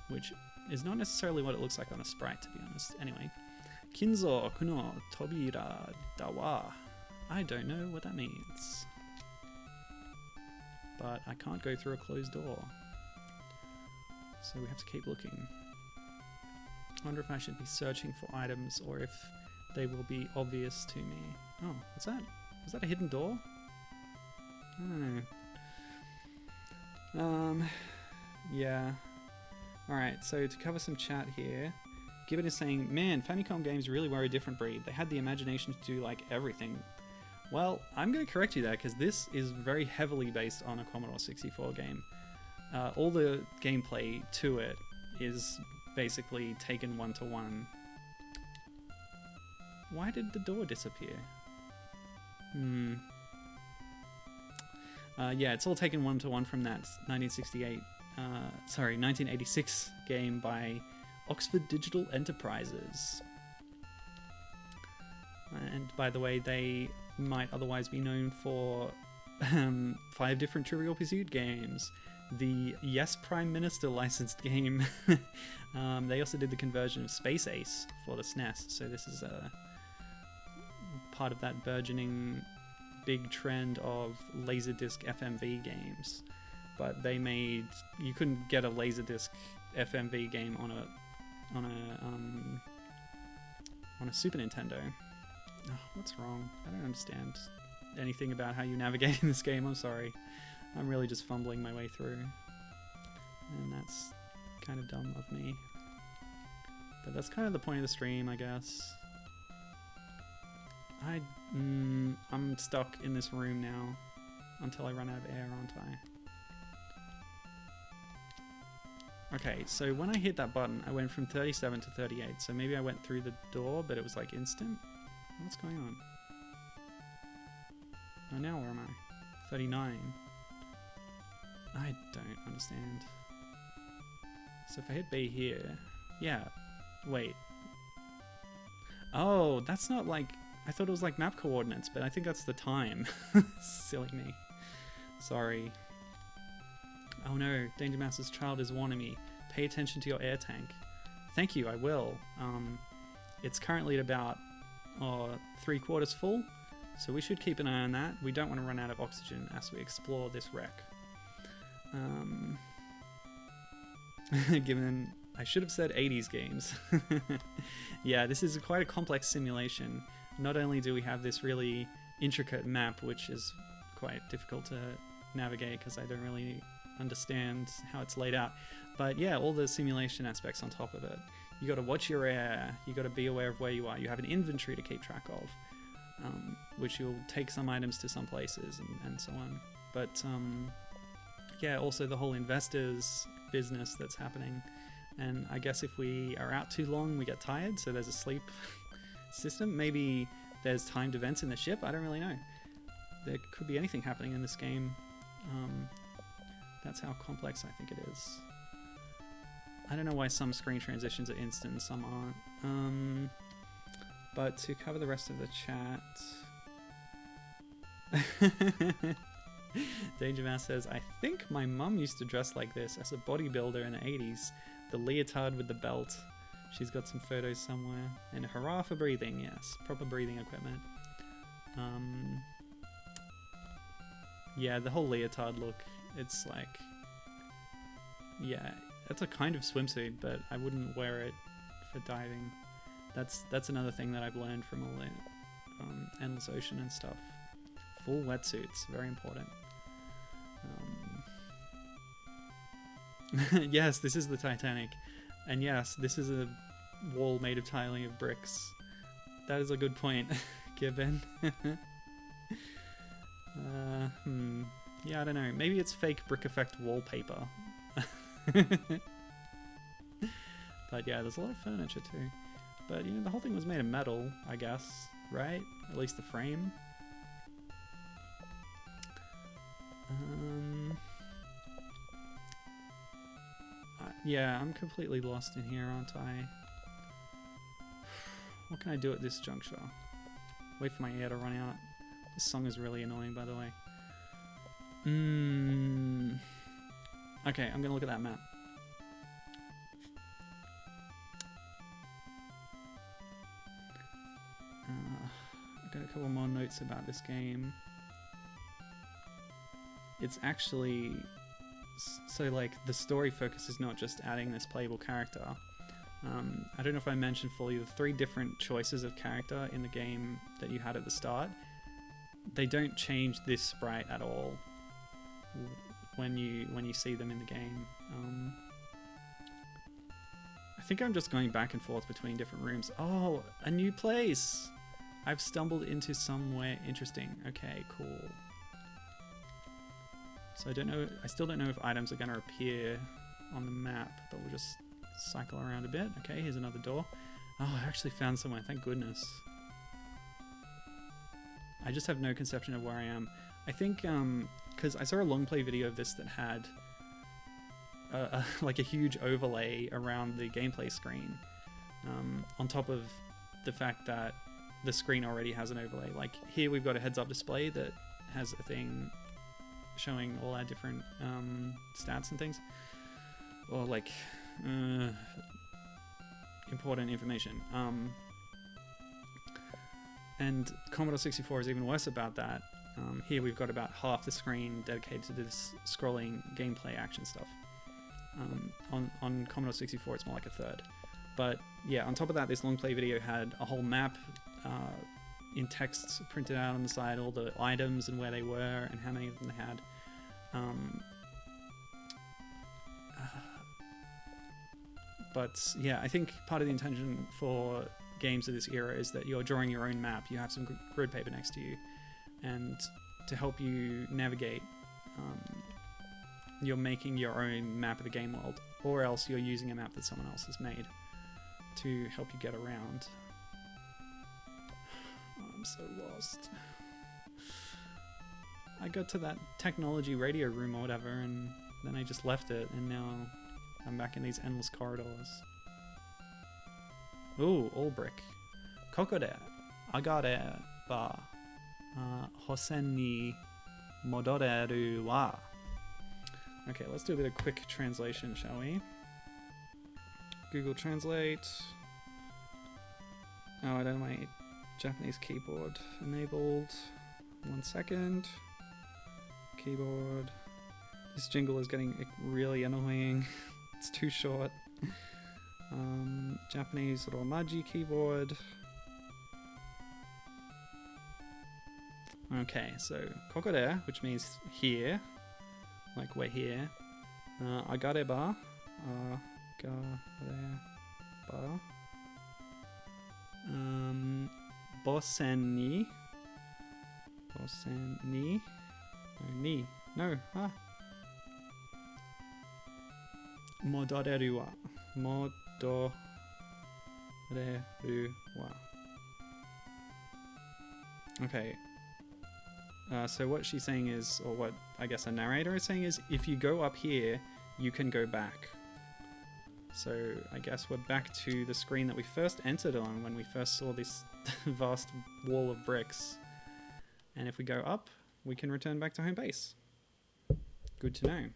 which is not necessarily what it looks like on a sprite, to be honest. Anyway, Kinzo kuno tobira dawa. I don't know what that means, but I can't go through a closed door, so we have to keep looking. I wonder if I should be searching for items or if they will be obvious to me. Oh, what's that? Is that a hidden door? I don't know. Yeah. Alright, so to cover some chat here, Gibbon is saying, man, Famicom games really were a different breed. They had the imagination to do, like, everything. Well, I'm going to correct you there, because this is very heavily based on a Commodore 64 game. All the gameplay to it is basically taken one-to-one. Why did the door disappear? Yeah, it's all taken one-to-one from that 1986 game by Oxford Digital Enterprises. And by the way, they might otherwise be known for 5 different Trivial Pursuit games, the Yes Prime Minister licensed game. They also did the conversion of Space Ace for the SNES, so this is a part of that burgeoning big trend of Laserdisc FMV games. But they made, you couldn't get a Laserdisc FMV game on a Super Nintendo. Oh, what's wrong? I don't understand anything about how you navigate in this game. I'm sorry. I'm really just fumbling my way through, and that's kind of dumb of me. But that's kind of the point of the stream, I guess. I'm stuck in this room now until I run out of air, aren't I? Okay, so when I hit that button, I went from 37 to 38. So maybe I went through the door, but it was like instant. What's going on? Oh, now where am I? 39. I don't understand. So if I hit B here, yeah, wait. Oh, that's not like, I thought it was like map coordinates, but I think that's the time. Silly me. Sorry. Oh no, Danger Mouse's child is warning me. Pay attention to your air tank. Thank you, I will. It's currently at about 3/4 full, so we should keep an eye on that. We don't want to run out of oxygen as we explore this wreck. Given, I should have said 80s games. Yeah, this is quite a complex simulation. Not only do we have this really intricate map, which is quite difficult to navigate because I don't really understand how it's laid out, but yeah, all the simulation aspects on top of it. You got to watch your air, you got to be aware of where you are, you have an inventory to keep track of, which you'll take some items to some places and so on. But yeah, also the whole investors business that's happening, and I guess if we are out too long we get tired, so there's a sleep system. Maybe there's timed events in the ship, I don't really know. There could be anything happening in this game. That's how complex I think it is. I don't know why some screen transitions are instant and some aren't. But to cover the rest of the chat, Danger Mouse says, I think my mum used to dress like this as a bodybuilder in the 80s. The leotard with the belt. She's got some photos somewhere. And hurrah for breathing, yes. Proper breathing equipment. Yeah, the whole leotard look, it's like, yeah, that's a kind of swimsuit, but I wouldn't wear it for diving. That's another thing that I've learned from all the Endless Ocean and stuff. Full wetsuits, very important. Yes, this is the Titanic. And yes, this is a wall made entirely of bricks. That is a good point, Gibbon. Yeah, I don't know. Maybe it's fake brick effect wallpaper. But yeah, there's a lot of furniture too. But you know, the whole thing was made of metal, I guess, right? At least the frame. Yeah, I'm completely lost in here, aren't I? What can I do at this juncture? Wait for my air to run out. This song is really annoying, by the way. Okay, I'm gonna look at that map. I've got a couple more notes about this game. It's actually, so like the story focus is not just adding this playable character. I don't know if I mentioned fully the 3 different choices of character in the game that you had at the start. They don't change this sprite at all when you see them in the game. I think I'm just going back and forth between different rooms. Oh, a new place! I've stumbled into somewhere interesting. Okay, cool. So I still don't know if items are going to appear on the map, but we'll just cycle around a bit. Okay, here's another door. Oh, I actually found somewhere, thank goodness. I just have no conception of where I am. I think, because I saw a long play video of this that had like a huge overlay around the gameplay screen, on top of the fact that the screen already has an overlay. Like here we've got a heads-up display that has a thing showing all our different stats and things, or like important information. And Commodore 64 is even worse about that. Here we've got about half the screen dedicated to this scrolling gameplay action stuff. On Commodore 64 it's more like a third. But yeah, on top of that, this long play video had a whole map in text printed out on the side, all the items and where they were and how many of them they had. But yeah, I think part of the intention for games of this era is that you're drawing your own map. You have some grid paper next to you, and to help you navigate, you're making your own map of the game world, or else you're using a map that someone else has made to help you get around. Oh, I'm so lost. I got to that technology radio room or whatever, and then I just left it, and now I'm back in these endless corridors. Ooh, all brick. Kokode agare ba hosen ni modoreru wa. Okay, let's do a bit of quick translation, shall we? Google Translate. Oh, I don't have my Japanese keyboard enabled. 1 second. Keyboard. This jingle is getting really annoying. It's too short. Japanese Romaji keyboard. Okay, so kokore, which means here, like we're here. Agareba, agareba. Bosen ni, no, modoreru wa, Okay. So what she's saying is, or what I guess a narrator is saying is, if you go up here, you can go back. So I guess we're back to the screen that we first entered on when we first saw this vast wall of bricks. And if we go up, we can return back to home base. Good to know.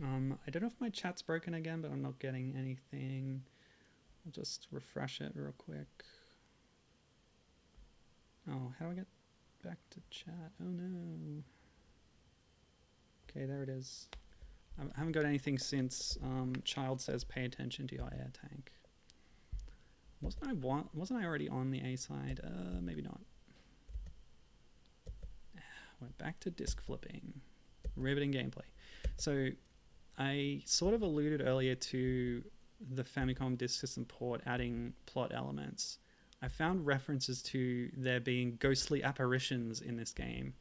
I don't know if my chat's broken again, but I'm not getting anything. I'll just refresh it real quick. Oh, how do I get back to chat? Oh no. Okay, there it is. I haven't got anything since Child says pay attention to your air tank. Wasn't I already on the A side? Maybe not. Went back to disc flipping. Riveting gameplay. So I sort of alluded earlier to the Famicom Disk System port adding plot elements. I found references to there being ghostly apparitions in this game,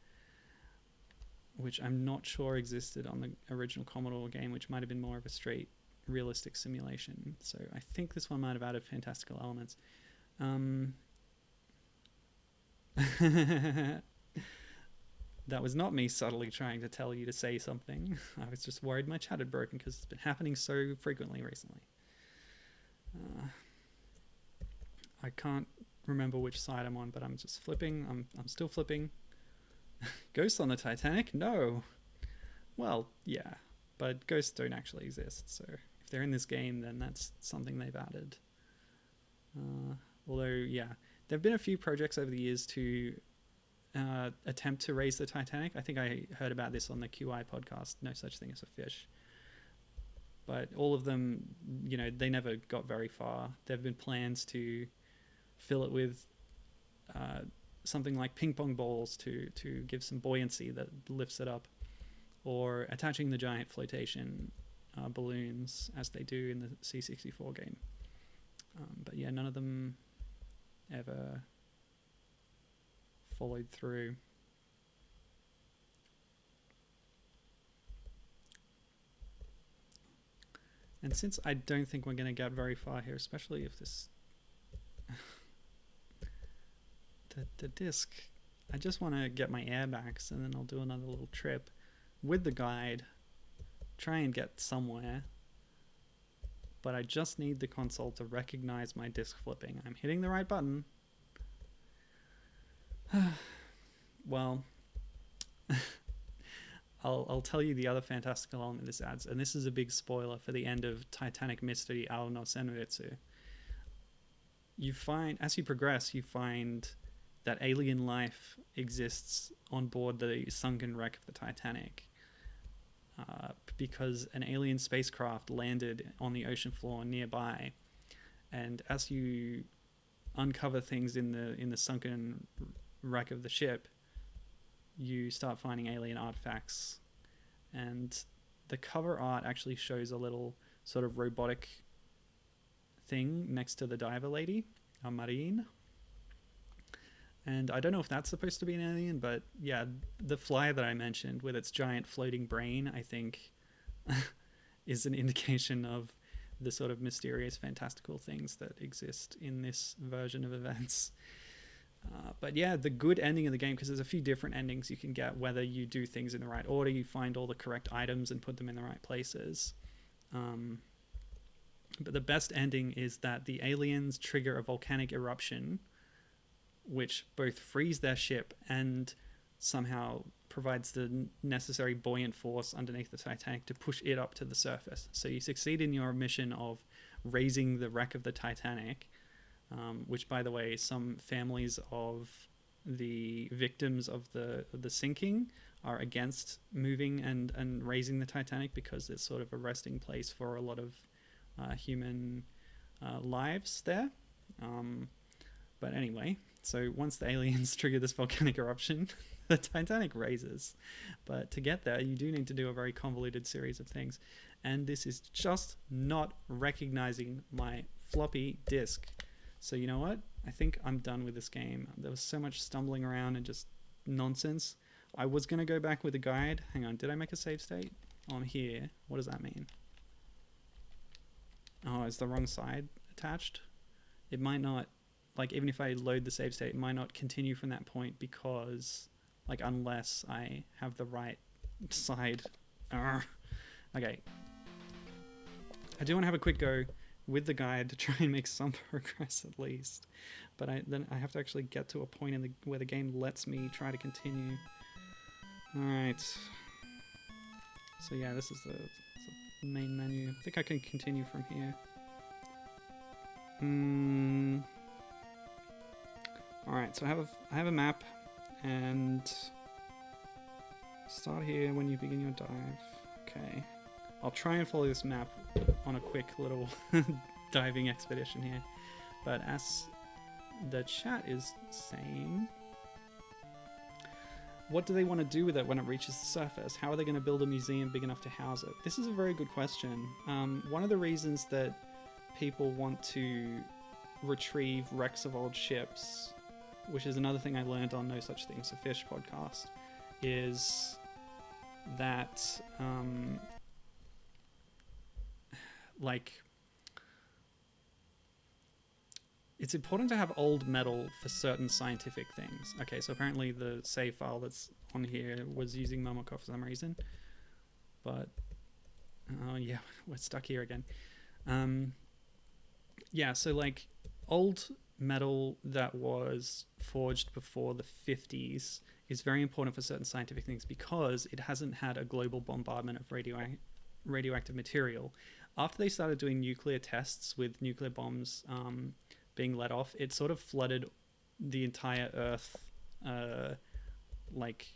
which I'm not sure existed on the original Commodore game, which might have been more of a straight realistic simulation. So I think this one might have added fantastical elements. That was not me subtly trying to tell you to say something. I was just worried my chat had broken because it's been happening so frequently recently. I can't remember which side I'm on, but I'm just flipping. I'm still flipping. Ghosts on the Titanic? No. Well, yeah, but ghosts don't actually exist. So if they're in this game, then that's something they've added. Although, yeah, there have been a few projects over the years to attempt to raise the Titanic. I think I heard about this on the QI podcast, No Such Thing as a Fish. But all of them, you know, they never got very far. There have been plans to fill it with something like ping pong balls to give some buoyancy that lifts it up, or attaching the giant flotation balloons as they do in the C64 game. But yeah, none of them ever followed through. And since I don't think we're going to get very far here, especially if this the disc, I just want to get my airbacks and then I'll do another little trip with the guide, try and get somewhere. But I just need the console to recognize my disc flipping. I'm hitting the right button, Well, I'll tell you the other fantastical element this adds, and this is a big spoiler for the end of Titanic Mystery no Senritsu. You find, as you progress, you find that alien life exists on board the sunken wreck of the Titanic, because an alien spacecraft landed on the ocean floor nearby, and as you uncover things in the sunken wreck of the ship, you start finding alien artifacts, and the cover art actually shows a little sort of robotic thing next to the diver lady, a marine. And I don't know if that's supposed to be an alien, but yeah, the fly that I mentioned with its giant floating brain, I think, is an indication of the sort of mysterious, fantastical things that exist in this version of events. But yeah, the good ending of the game, because there's a few different endings you can get, whether you do things in the right order, you find all the correct items and put them in the right places. But the best ending is that the aliens trigger a volcanic eruption, which both frees their ship and somehow provides the necessary buoyant force underneath the Titanic to push it up to the surface. So you succeed in your mission of raising the wreck of the Titanic, which, by the way, some families of the victims of the sinking are against moving and raising the Titanic, because it's sort of a resting place for a lot of human lives there. But anyway, so once the aliens trigger this volcanic eruption, the Titanic raises. But to get there, you do need to do a very convoluted series of things. And this is just not recognizing my floppy disk. So you know what? I think I'm done with this game. There was so much stumbling around and just nonsense. I was going to go back with a guide. Hang on, did I make a save state? On here. What does that mean? Oh, is the wrong side attached? It might not. Like, even if I load the save state, it might not continue from that point, because, like, unless I have the right side. Okay. I do want to have a quick go with the guide to try and make some progress at least. But then I have to actually get to a point in where the game lets me try to continue. Alright. So yeah, this is the main menu. I think I can continue from here. Alright, so I have a map, and start here when you begin your dive. Okay. I'll try and follow this map on a quick little diving expedition here. But as the chat is saying, what do they want to do with it when it reaches the surface? How are they going to build a museum big enough to house it? This is a very good question. One of the reasons that people want to retrieve wrecks of old ships, which is another thing I learned on No Such Thing as a Fish podcast, is that like, it's important to have old metal for certain scientific things. Okay, so apparently the save file that's on here was using Momoko for some reason. But, oh yeah, we're stuck here again. Yeah, so like, old metal that was forged before the 50s is very important for certain scientific things, because it hasn't had a global bombardment of radioactive material. After they started doing nuclear tests with nuclear bombs being let off, it sort of flooded the entire Earth, like,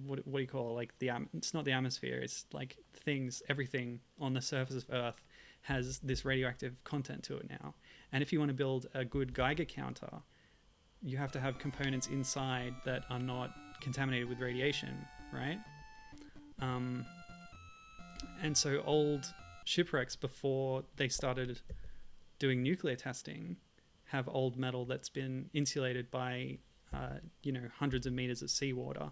what do you call it? Like, it's not the atmosphere, it's like everything on the surface of Earth has this radioactive content to it now. And if you want to build a good Geiger counter, you have to have components inside that are not contaminated with radiation, right? And so old shipwrecks, before they started doing nuclear testing, have old metal that's been insulated by, hundreds of meters of seawater,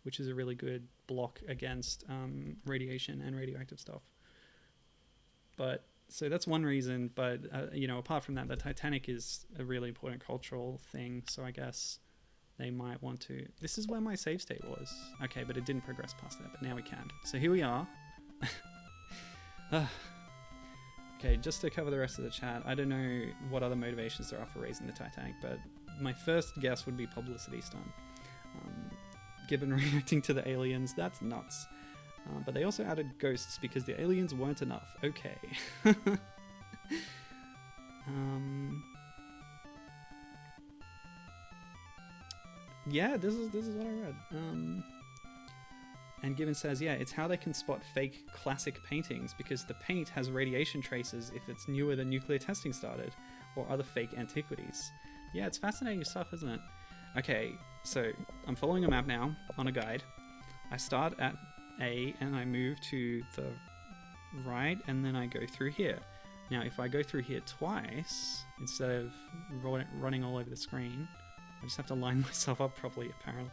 which is a really good block against radiation and radioactive stuff. But so that's one reason. But apart from that, the Titanic is a really important cultural thing. So I guess they might want to. This is where my save state was. Okay, but it didn't progress past that. But now we can. So here we are. Okay, just to cover the rest of the chat, I don't know what other motivations there are for raising the Titanic, but my first guess would be publicity stunt. Gibbon reacting to the aliens, that's nuts. But they also added ghosts because the aliens weren't enough. Okay. Yeah, this is what I read. And Gibbon says, yeah, it's how they can spot fake classic paintings because the paint has radiation traces if it's newer than nuclear testing started, or other fake antiquities. Yeah, it's fascinating stuff, isn't it? Okay, so I'm following a map now on a guide. I start at A and I move to the right and then I go through here. Now, if I go through here twice, instead of running all over the screen, I just have to line myself up properly, apparently.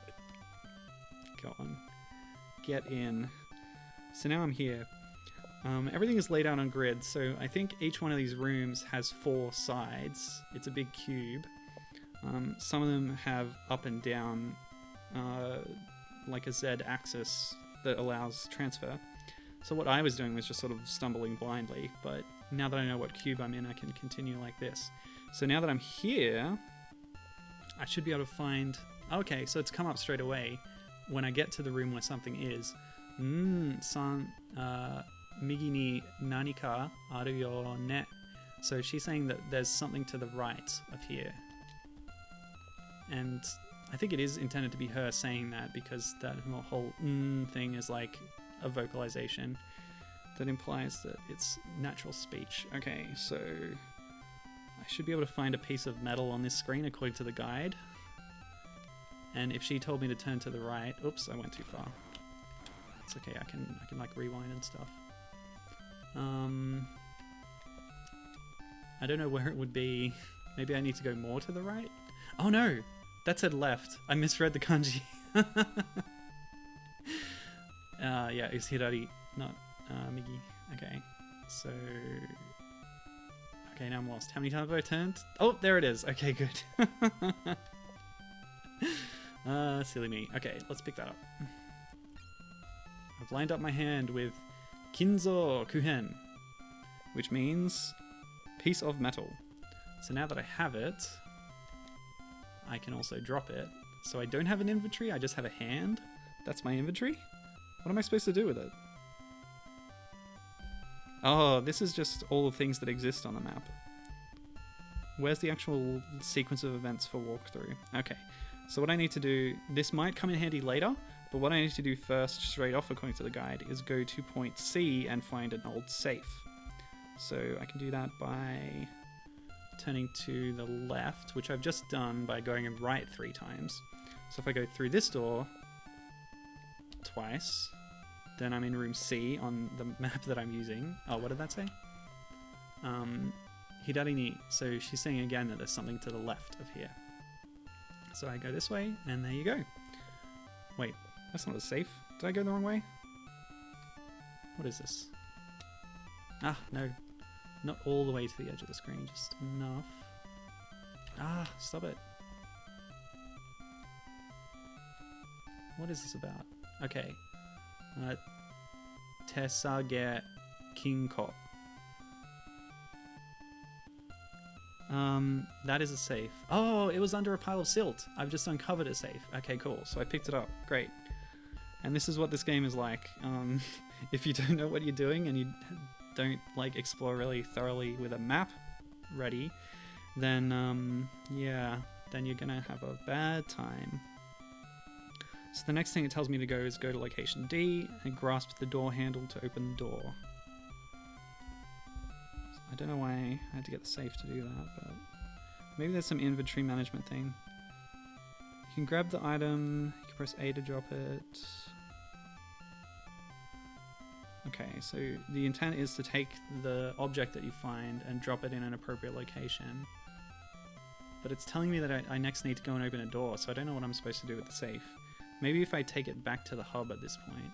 Go on. Get in. So now I'm here. Everything is laid out on grid, so I think each one of these rooms has 4 sides. It's a big cube. Some of them have up and down, like a Z axis that allows transfer. So what I was doing was just sort of stumbling blindly, but now that I know what cube I'm in, I can continue like this. So now that I'm here, I should be able to find... Okay, so it's come up straight away when I get to the room where something is. San migi ni nanika aru yo ne. So she's saying that there's something to the right of here. And I think it is intended to be her saying that because that whole thing is like a vocalization that implies that it's natural speech. Okay, so I should be able to find a piece of metal on this screen according to the guide. And if she told me to turn to the right, oops, I went too far. It's okay, I can like rewind and stuff. I don't know where it would be. Maybe I need to go more to the right? Oh no, that said left. I misread the kanji. Yeah, it's hirari, not migi. Okay, so... Okay, now I'm lost. How many times have I turned? Oh, there it is. Okay, good. Silly me. Okay, let's pick that up. I've lined up my hand with Kinzo Kuhen, which means piece of metal. So now that I have it, I can also drop it. So I don't have an inventory, I just have a hand. That's my inventory? What am I supposed to do with it? Oh, this is just all the things that exist on the map. Where's the actual sequence of events for walkthrough? Okay, so what I need to do, this might come in handy later, but what I need to do first, straight off according to the guide, is go to point C and find an old safe. So I can do that by turning to the left, which I've just done by going right 3 times. So if I go through this door twice, then I'm in room C on the map that I'm using. Oh, what did that say? Hidari ni. So she's saying again that there's something to the left of here. So I go this way, and there you go. Wait, that's not a safe. Did I go the wrong way? What is this? Ah, no. Not all the way to the edge of the screen, just enough. Ah, stop it. What is this about? Okay. Tesage Kinko. That is a safe. Oh, it was under a pile of silt. I've just uncovered a safe. Okay, cool. So I picked it up. Great. And this is what this game is like. If you don't know what you're doing and you don't like explore really thoroughly with a map ready, then yeah, then you're gonna have a bad time. So the next thing it tells me to go is go to location D and grasp the door handle to open the door. I don't know why I had to get the safe to do that, but maybe there's some inventory management thing. You can grab the item, you can press A to drop it. Okay, so the intent is to take the object that you find and drop it in an appropriate location. But it's telling me that I next need to go and open a door, so I don't know what I'm supposed to do with the safe. Maybe if I take it back to the hub at this point.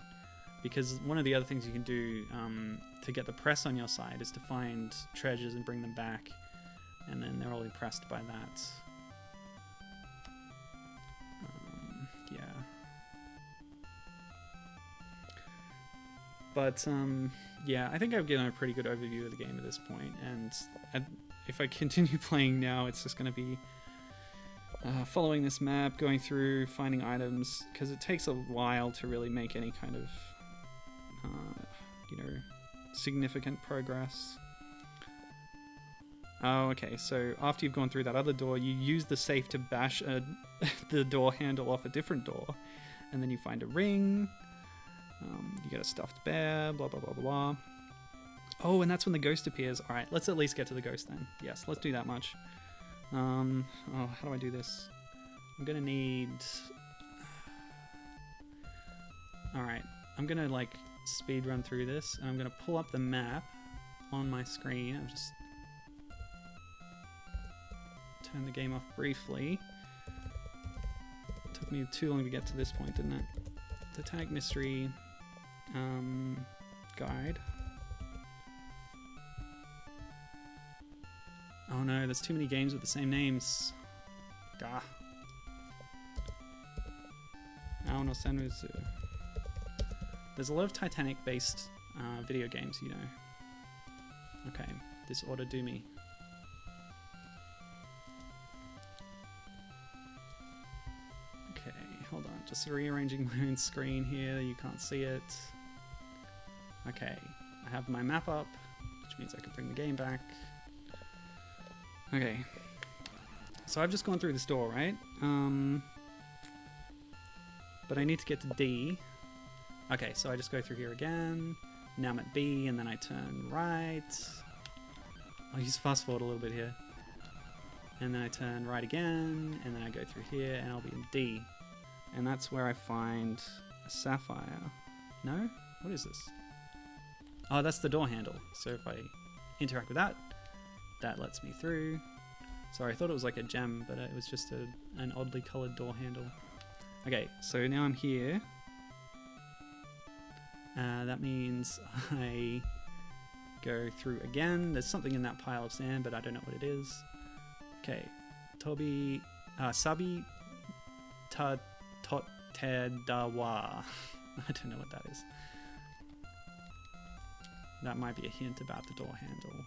Because one of the other things you can do to get the press on your side is to find treasures and bring them back. And then they're all impressed by that. Yeah. But, yeah, I think I've given a pretty good overview of the game at this point. And if I continue playing now, it's just going to be following this map, going through, finding items, because it takes a while to really make any kind of, significant progress. Oh, okay, so after you've gone through that other door, you use the safe to bash the door handle off a different door, and then you find a ring, you get a stuffed bear, blah, blah, blah, blah, blah. Oh, and that's when the ghost appears. Alright, let's at least get to the ghost then. Yes, let's do that much. Oh, how do I do this? I'm gonna need... Alright, I'm gonna like speed run through this, and I'm gonna pull up the map on my screen. I'll just turn the game off briefly. It took me too long to get to this point, didn't it? Titanic Mystery guide. Oh no, there's too many games with the same names. Gah. Oh no, Senritsu. There's a lot of Titanic-based video games, you know. Okay, this ought to do me. Okay, hold on. Just rearranging my own screen here. You can't see it. Okay, I have my map up, which means I can bring the game back. Okay, so I've just gone through this door, right? But I need to get to D. Okay, so I just go through here again. Now I'm at B, and then I turn right. I'll use fast forward a little bit here. And then I turn right again, and then I go through here, and I'll be in D. And that's where I find a sapphire. No? What is this? Oh, that's the door handle. So if I interact with that, that lets me through. Sorry, I thought it was like a gem, but it was just an oddly colored door handle. Okay, so now I'm here. That means I go through again. There's something in that pile of sand, but I don't know what it is. Okay, Sabi ta tot te da wa. I don't know what that is. That might be a hint about the door handle.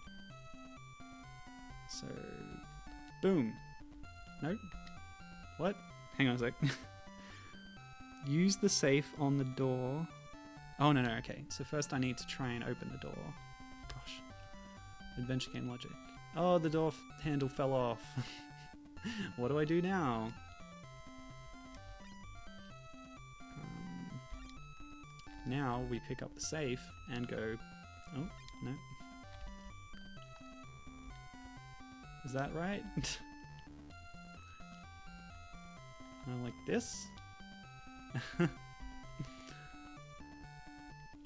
So, boom. Nope. What? Hang on a sec. Use the safe on the door. Oh, no, okay. So first I need to try and open the door. Gosh. Adventure game logic. Oh, the door handle fell off. What do I do now? Now we pick up the safe and go... Oh, no. Is that right? Like this?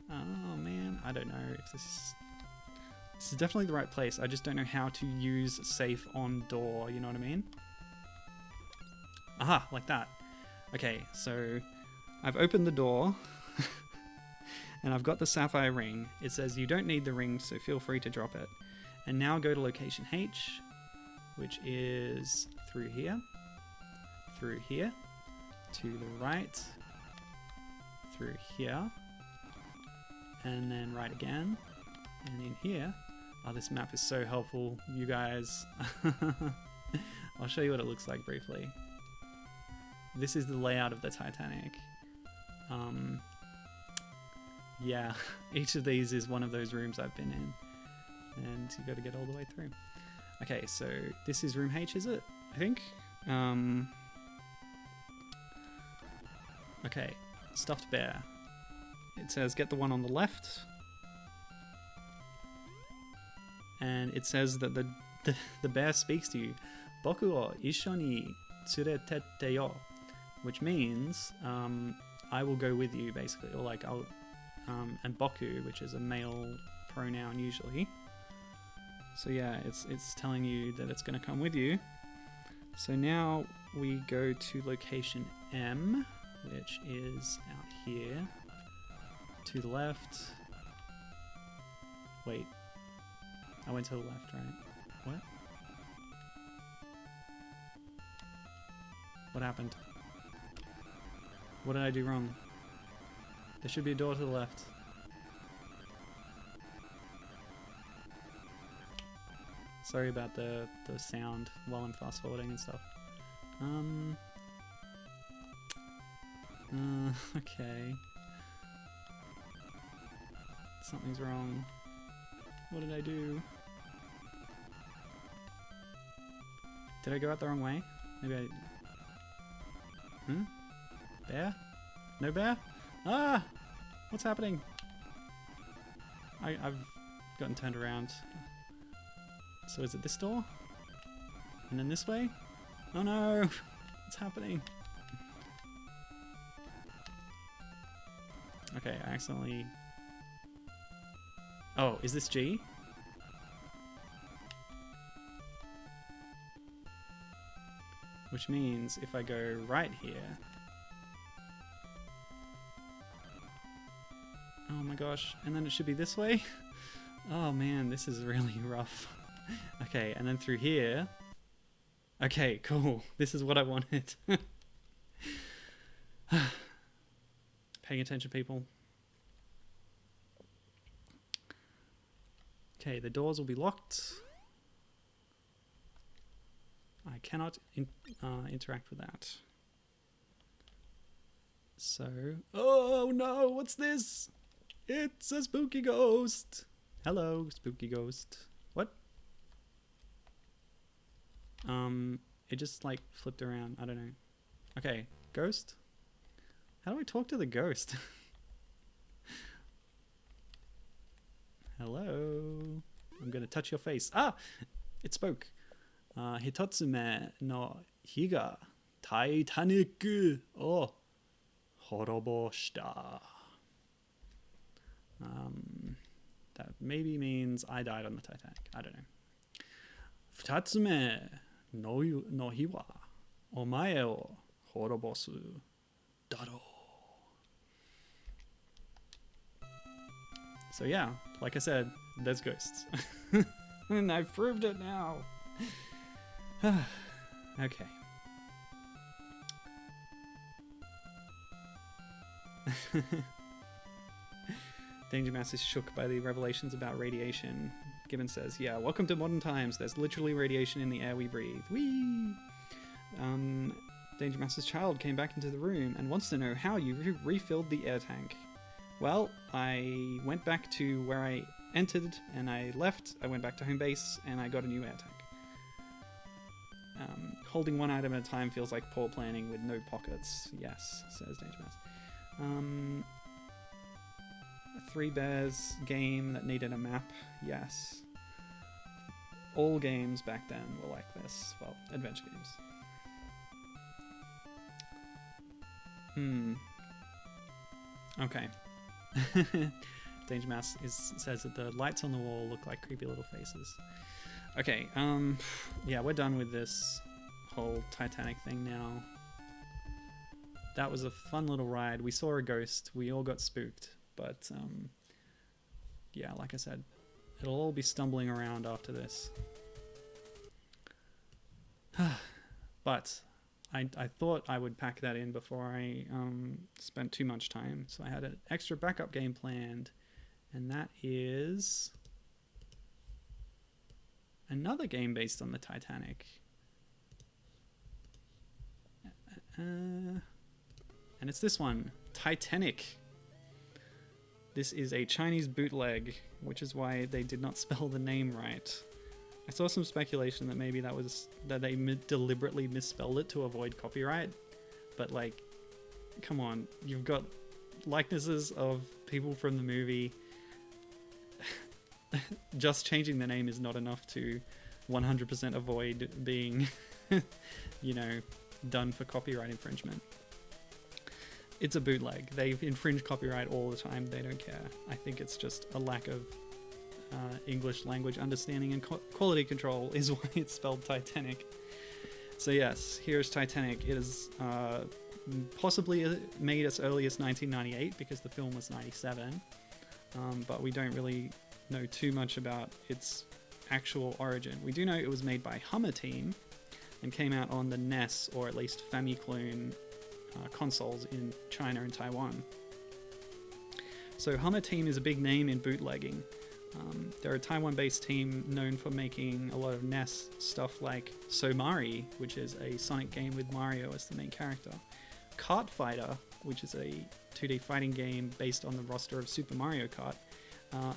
Oh man, I don't know if this is definitely the right place. I just don't know how to use safe on door, you know what I mean? Aha, like that. Okay, so I've opened the door and I've got the sapphire ring. It says you don't need the ring, so feel free to drop it. And now go to location H, which is through here, to the right, through here, and then right again, and in here. Oh, this map is so helpful, you guys. I'll show you what it looks like briefly. This is the layout of the Titanic. Yeah, each of these is one of those rooms I've been in, and you got to get all the way through. Okay, so this is room H, is it? I think. Okay, stuffed bear. It says get the one on the left, and it says that the bear speaks to you. Boku o issho ni tsurete yo, which means I will go with you, basically, or like I'll and boku, which is a male pronoun usually. So yeah, it's telling you that it's going to come with you. So now we go to location M, which is out here to the left. Wait, I went to the left, right? What? What happened? What did I do wrong? There should be a door to the left. Sorry about the sound while I'm fast forwarding and stuff. Okay. Something's wrong. What did I do? Did I go out the wrong way? Maybe I... Bear? No bear? Ah! What's happening? I've gotten turned around. So is it this door? And then this way? Oh no! What's happening? Okay, I accidentally... Oh, is this G? Which means if I go right here... Oh my gosh, and then it should be this way? Oh man, this is really rough. Okay, and then through here... Okay, cool. This is what I wanted. Paying attention, people. Okay, the doors will be locked. I cannot interact with that. So... Oh no, what's this? It's a spooky ghost. Hello, spooky ghost. What? It just like flipped around. I don't know. Okay, ghost? How do I talk to the ghost? Hello? I'm gonna touch your face. Ah! It spoke. Hitotsume no higa Titanic o horobo shita. That maybe means I died on the Titanic. I don't know. Futatsume no hiwa omae o horobosu daro. So yeah, like I said, there's ghosts. And I've proved it now. Okay. Danger Mouse is shook by the revelations about radiation. Gibbon says, yeah, welcome to modern times. There's literally radiation in the air we breathe. Whee! Danger Mouse's child came back into the room and wants to know how you refilled the air tank. Well, I went back to where I entered and I left. I went back to home base and I got a new air tank. Holding one item at a time feels like poor planning with no pockets. Yes, says Danger Mouse. A Three Bears game that needed a map. Yes. All games back then were like this. Well, adventure games. Okay. Danger Mouse says that the lights on the wall look like creepy little faces. Okay, yeah, we're done with this whole Titanic thing now. That was a fun little ride. We saw a ghost. We all got spooked. But, yeah, like I said, it'll all be stumbling around after this. But I thought I would pack that in before I spent too much time. So I had an extra backup game planned. And that is another game based on the Titanic. And it's this one, Titanic. This is a Chinese bootleg, which is why they did not spell the name right. I saw some speculation that maybe that they deliberately misspelled it to avoid copyright. But like, come on, you've got likenesses of people from the movie. Just changing the name is not enough to 100% avoid being, you know, done for copyright infringement. It's a bootleg. They infringe copyright all the time. They don't care. I think it's just a lack of English language understanding and quality control is why it's spelled Titanic. So yes, here's Titanic. It is possibly made as early as 1998 because the film was 97. But we don't really know too much about its actual origin. We do know it was made by Hummer Team and came out on the NES, or at least Famicom consoles in China and Taiwan. So Hummer Team is a big name in bootlegging. They're a Taiwan-based team known for making a lot of NES stuff like Somari, which is a Sonic game with Mario as the main character, Kart Fighter, which is a 2D fighting game based on the roster of Super Mario Kart,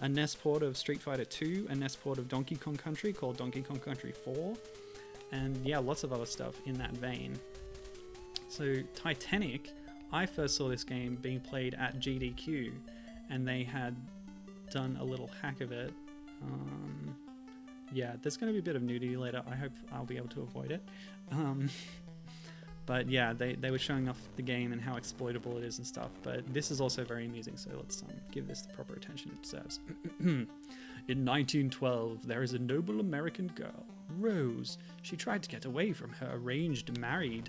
a NES port of Street Fighter 2, a NES port of Donkey Kong Country called Donkey Kong Country 4, and yeah, lots of other stuff in that vein. So Titanic, I first saw this game being played at GDQ, and they had done a little hack of it. Yeah, there's going to be a bit of nudity later. I hope I'll be able to avoid it. But yeah, they were showing off the game and how exploitable it is and stuff. But this is also very amusing, so let's give this the proper attention it deserves. In 1912, there is a noble American girl, Rose. She tried to get away from her arranged married,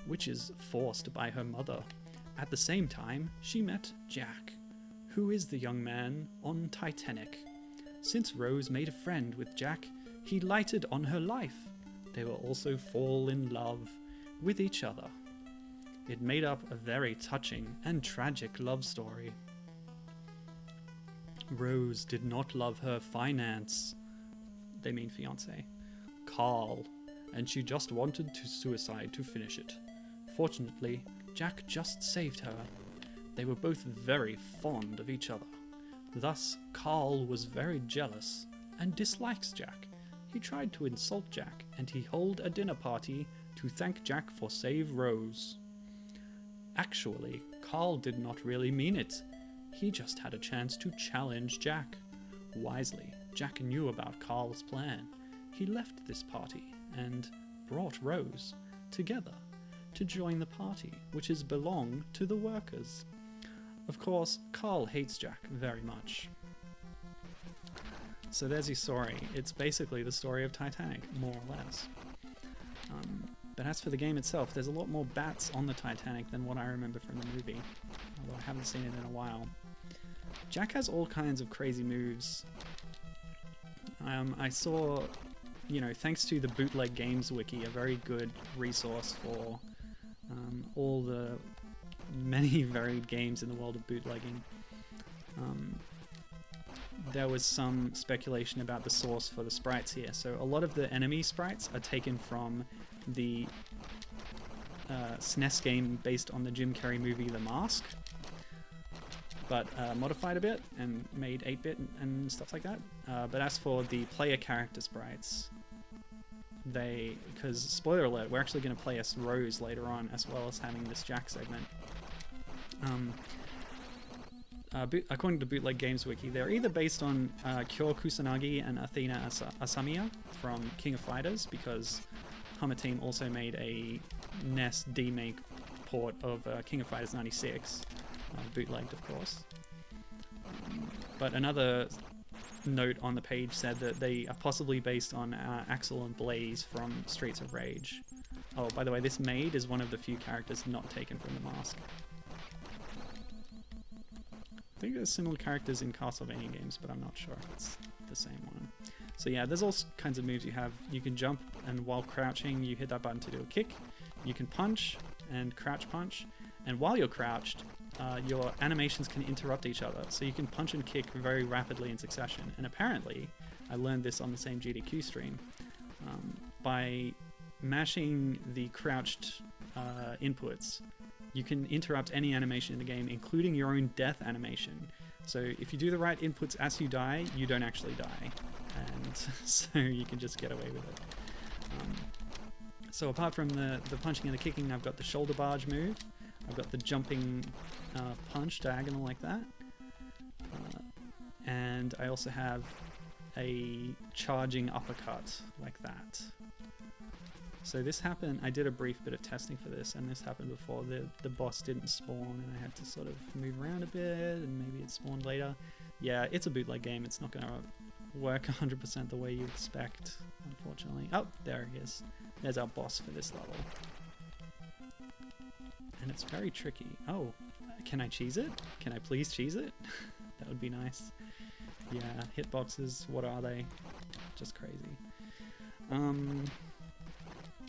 which is forced by her mother. At the same time, she met Jack, who is the young man on Titanic. Since Rose made a friend with Jack, he lighted on her life. They will also fall in love with each other. It made up a very touching and tragic love story. Rose did not love her finance, they mean fiancé, Carl, and she just wanted to suicide to finish it. Fortunately, Jack just saved her. They were both very fond of each other. Thus, Carl was very jealous and dislikes Jack. He tried to insult Jack, and he held a dinner party to thank Jack for save Rose. Actually, Carl did not really mean it. He just had a chance to challenge Jack. Wisely, Jack knew about Carl's plan. He left this party and brought Rose together to join the party, which is belong to the workers. Of course, Carl hates Jack very much. So there's your story. It's basically the story of Titanic, more or less. But as for the game itself, there's a lot more bats on the Titanic than what I remember from the movie, although I haven't seen it in a while. Jack has all kinds of crazy moves. I saw, thanks to the Bootleg Games Wiki, a very good resource for all the many varied games in the world of bootlegging. There was some speculation about the source for the sprites here. So a lot of the enemy sprites are taken from the SNES game based on the Jim Carrey movie The Mask, but modified a bit and made 8-bit and stuff like that. But as for the player character sprites, because spoiler alert, we're actually going to play as Rose later on, as well as having this Jack segment. According to Bootleg Games Wiki, they're either based on Kyo Kusanagi and Athena Asamiya from King of Fighters, because Hummer Team also made a NES D-Make port of King of Fighters 96, bootlegged of course. But another note on the page said that they are possibly based on Axel and Blaze from Streets of Rage. Oh, by the way, this maid is one of the few characters not taken from The Mask. I think there's similar characters in Castlevania games, but I'm not sure if it's the same one. So yeah, there's all kinds of moves you have. You can jump, and while crouching, you hit that button to do a kick. You can punch and crouch punch, and while you're crouched, your animations can interrupt each other. So you can punch and kick very rapidly in succession. And apparently, I learned this on the same GDQ stream, by mashing the crouched inputs, you can interrupt any animation in the game, including your own death animation. So if you do the right inputs as you die, you don't actually die. And so you can just get away with it. So apart from the punching and the kicking, I've got the shoulder barge move. I've got the jumping punch diagonal like that. And I also have a charging uppercut like that. So this happened, I did a brief bit of testing for this, and this happened before the boss didn't spawn, and I had to sort of move around a bit, and maybe it spawned later. Yeah, it's a bootleg game, it's not going to work 100% the way you expect, unfortunately. Oh, there he is. There's our boss for this level. And it's very tricky. Oh, can I cheese it? Can I please cheese it? That would be nice. Yeah, hitboxes, what are they? Just crazy.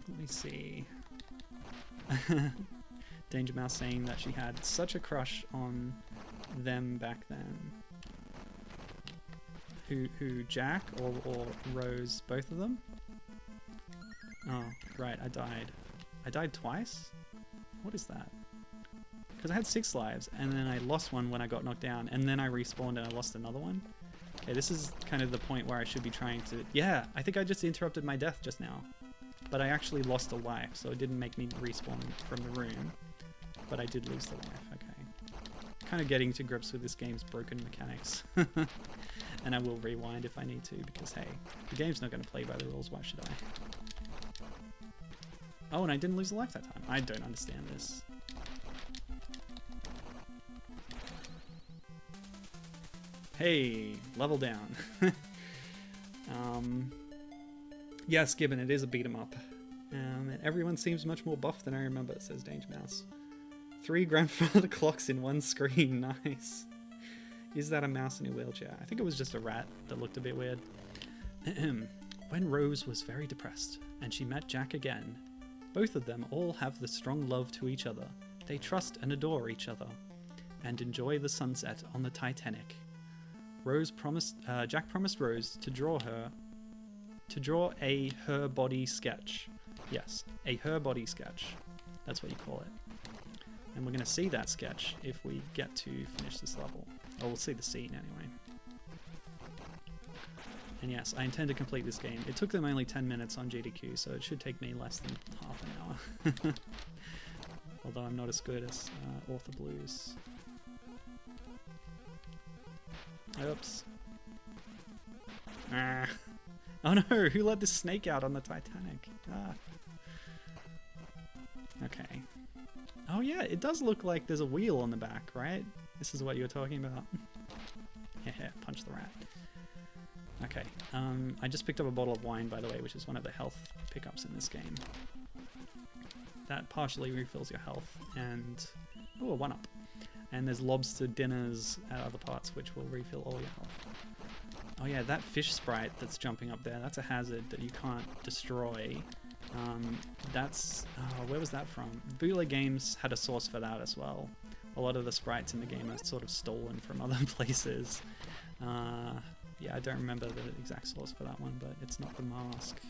Let me see. Danger Mouse saying that she had such a crush on them back then. Who Jack or Rose? Both of them? Oh, right, I died. I died twice? What is that? Because I had 6 lives, and then I lost one when I got knocked down, and then I respawned and I lost another one. Okay, this is kind of the point where I should be trying to... Yeah, I think I just interrupted my death just now. But I actually lost a life, so it didn't make me respawn from the room. But I did lose the life, okay. Kind of getting to grips with this game's broken mechanics. And I will rewind if I need to, because hey, the game's not going to play by the rules, why should I? Oh, and I didn't lose a life that time. I don't understand this. Hey, level down. Yes, Gibbon, it is a beat 'em up. And everyone seems much more buff than I remember, says Danger Mouse. 3 grandfather clocks in one screen, nice. Is that a mouse in a wheelchair? I think it was just a rat that looked a bit weird. When Rose was very depressed, and she met Jack again, both of them all have the strong love to each other. They trust and adore each other, and enjoy the sunset on the Titanic. Jack promised Rose to draw a her body sketch. Yes, a her body sketch. That's what you call it. And we're going to see that sketch if we get to finish this level. Or we'll see the scene anyway. And yes, I intend to complete this game. It took them only 10 minutes on GDQ, so it should take me less than half an hour. Although I'm not as good as Author Blues. Oops. Ah. Oh no, who let this snake out on the Titanic? Ah. Okay. Oh yeah, it does look like there's a wheel on the back, right? This is what you were talking about. Yeah, punch the rat. Okay, I just picked up a bottle of wine, by the way, which is one of the health pickups in this game. That partially refills your health, and... oh, a 1-up. And there's lobster dinners at other parts, which will refill all your health. Oh yeah, that fish sprite that's jumping up there, that's a hazard that you can't destroy. That's... oh, where was that from? Bootleg Games had a source for that as well. A lot of the sprites in the game are sort of stolen from other places. Yeah, I don't remember the exact source for that one, but it's not the mask.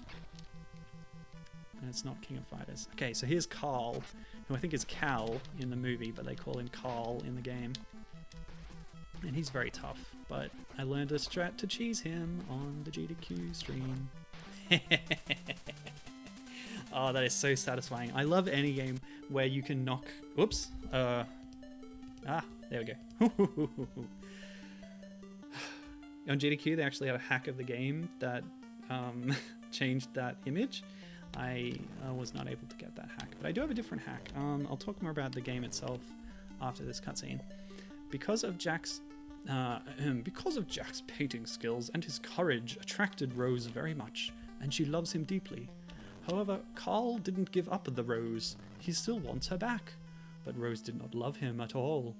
And it's not King of Fighters. Okay, so here's Carl, who I think is Cal in the movie, but they call him Carl in the game. And he's very tough, but I learned a strat to cheese him on the GDQ stream. Oh, that is so satisfying. I love any game where you can knock... Oops. There we go. On GDQ, they actually had a hack of the game that changed that image. I was not able to get that hack, but I do have a different hack. I'll talk more about the game itself after this cutscene. Because of Jack's painting skills and his courage attracted Rose very much, and she loves him deeply. However, Carl didn't give up the Rose. He still wants her back, but Rose did not love him at all.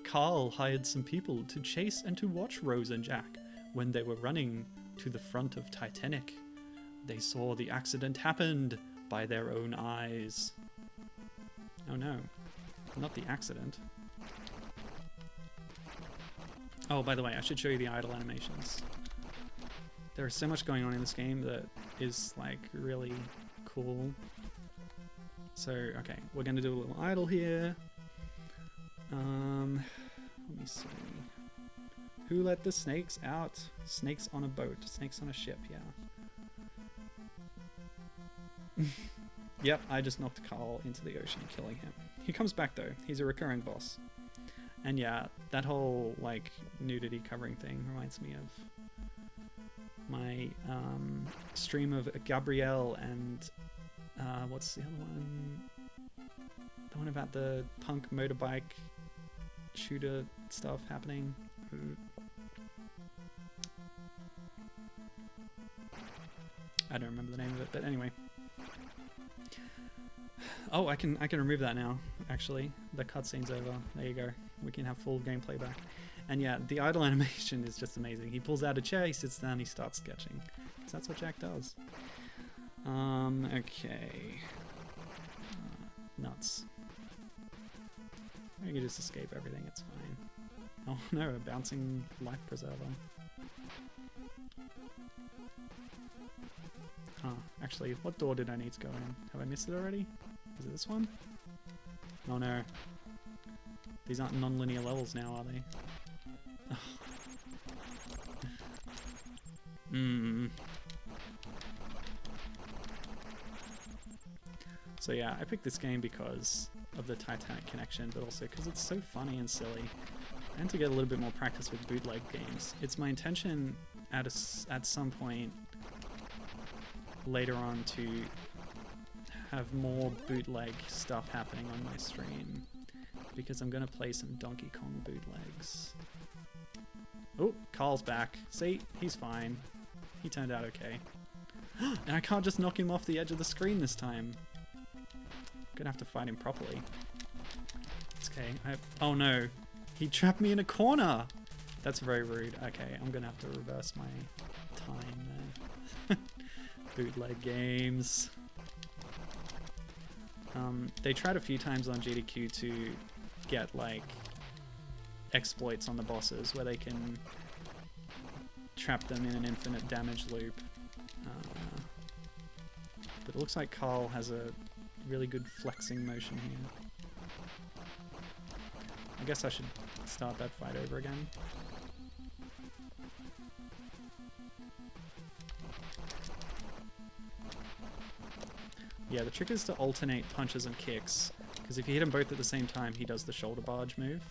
Carl hired some people to chase and to watch Rose and Jack when they were running to the front of Titanic. They saw the accident happened by their own eyes. Oh no, not the accident. Oh, by the way, I should show you the idle animations. There is so much going on in this game that is like really cool. So, okay, we're going to do a little idle here. Let me see. Who let the snakes out? Snakes on a boat. Snakes on a ship, yeah. Yep, I just knocked Carl into the ocean, killing him. He comes back though. He's a recurring boss. And yeah, that whole like nudity covering thing reminds me of my stream of Gabrielle and what's the other one? The one about the punk motorbike shooter stuff happening. I don't remember the name of it, but anyway. Oh, I can remove that now, actually. The cutscene's over. There you go. We can have full gameplay back. And yeah, the idle animation is just amazing. He pulls out a chair, he sits down, he starts sketching. So that's what Jack does. Okay. Nuts. I can just escape everything, it's fine. Oh no, a bouncing life preserver. Huh, actually, what door did I need to go in? Have I missed it already? Is it this one? Oh no. These aren't non-linear levels now, are they? Hmm. So yeah, I picked this game because of the Titanic connection, but also because it's so funny and silly, and to get a little bit more practice with bootleg games. It's my intention at some point later on to have more bootleg stuff happening on my stream, because I'm going to play some Donkey Kong bootlegs. Oh, Carl's back. See? He's fine. He turned out okay. And I can't just knock him off the edge of the screen this time. I'm gonna have to fight him properly. It's okay. Oh no. He trapped me in a corner! That's very rude. Okay, I'm gonna have to reverse my time there. Bootleg games. They tried a few times on GDQ to get like exploits on the bosses where they can trap them in an infinite damage loop. But it looks like Carl has a really good flexing motion here. I guess I should start that fight over again. Yeah, the trick is to alternate punches and kicks, because if you hit them both at the same time, he does the shoulder barge move.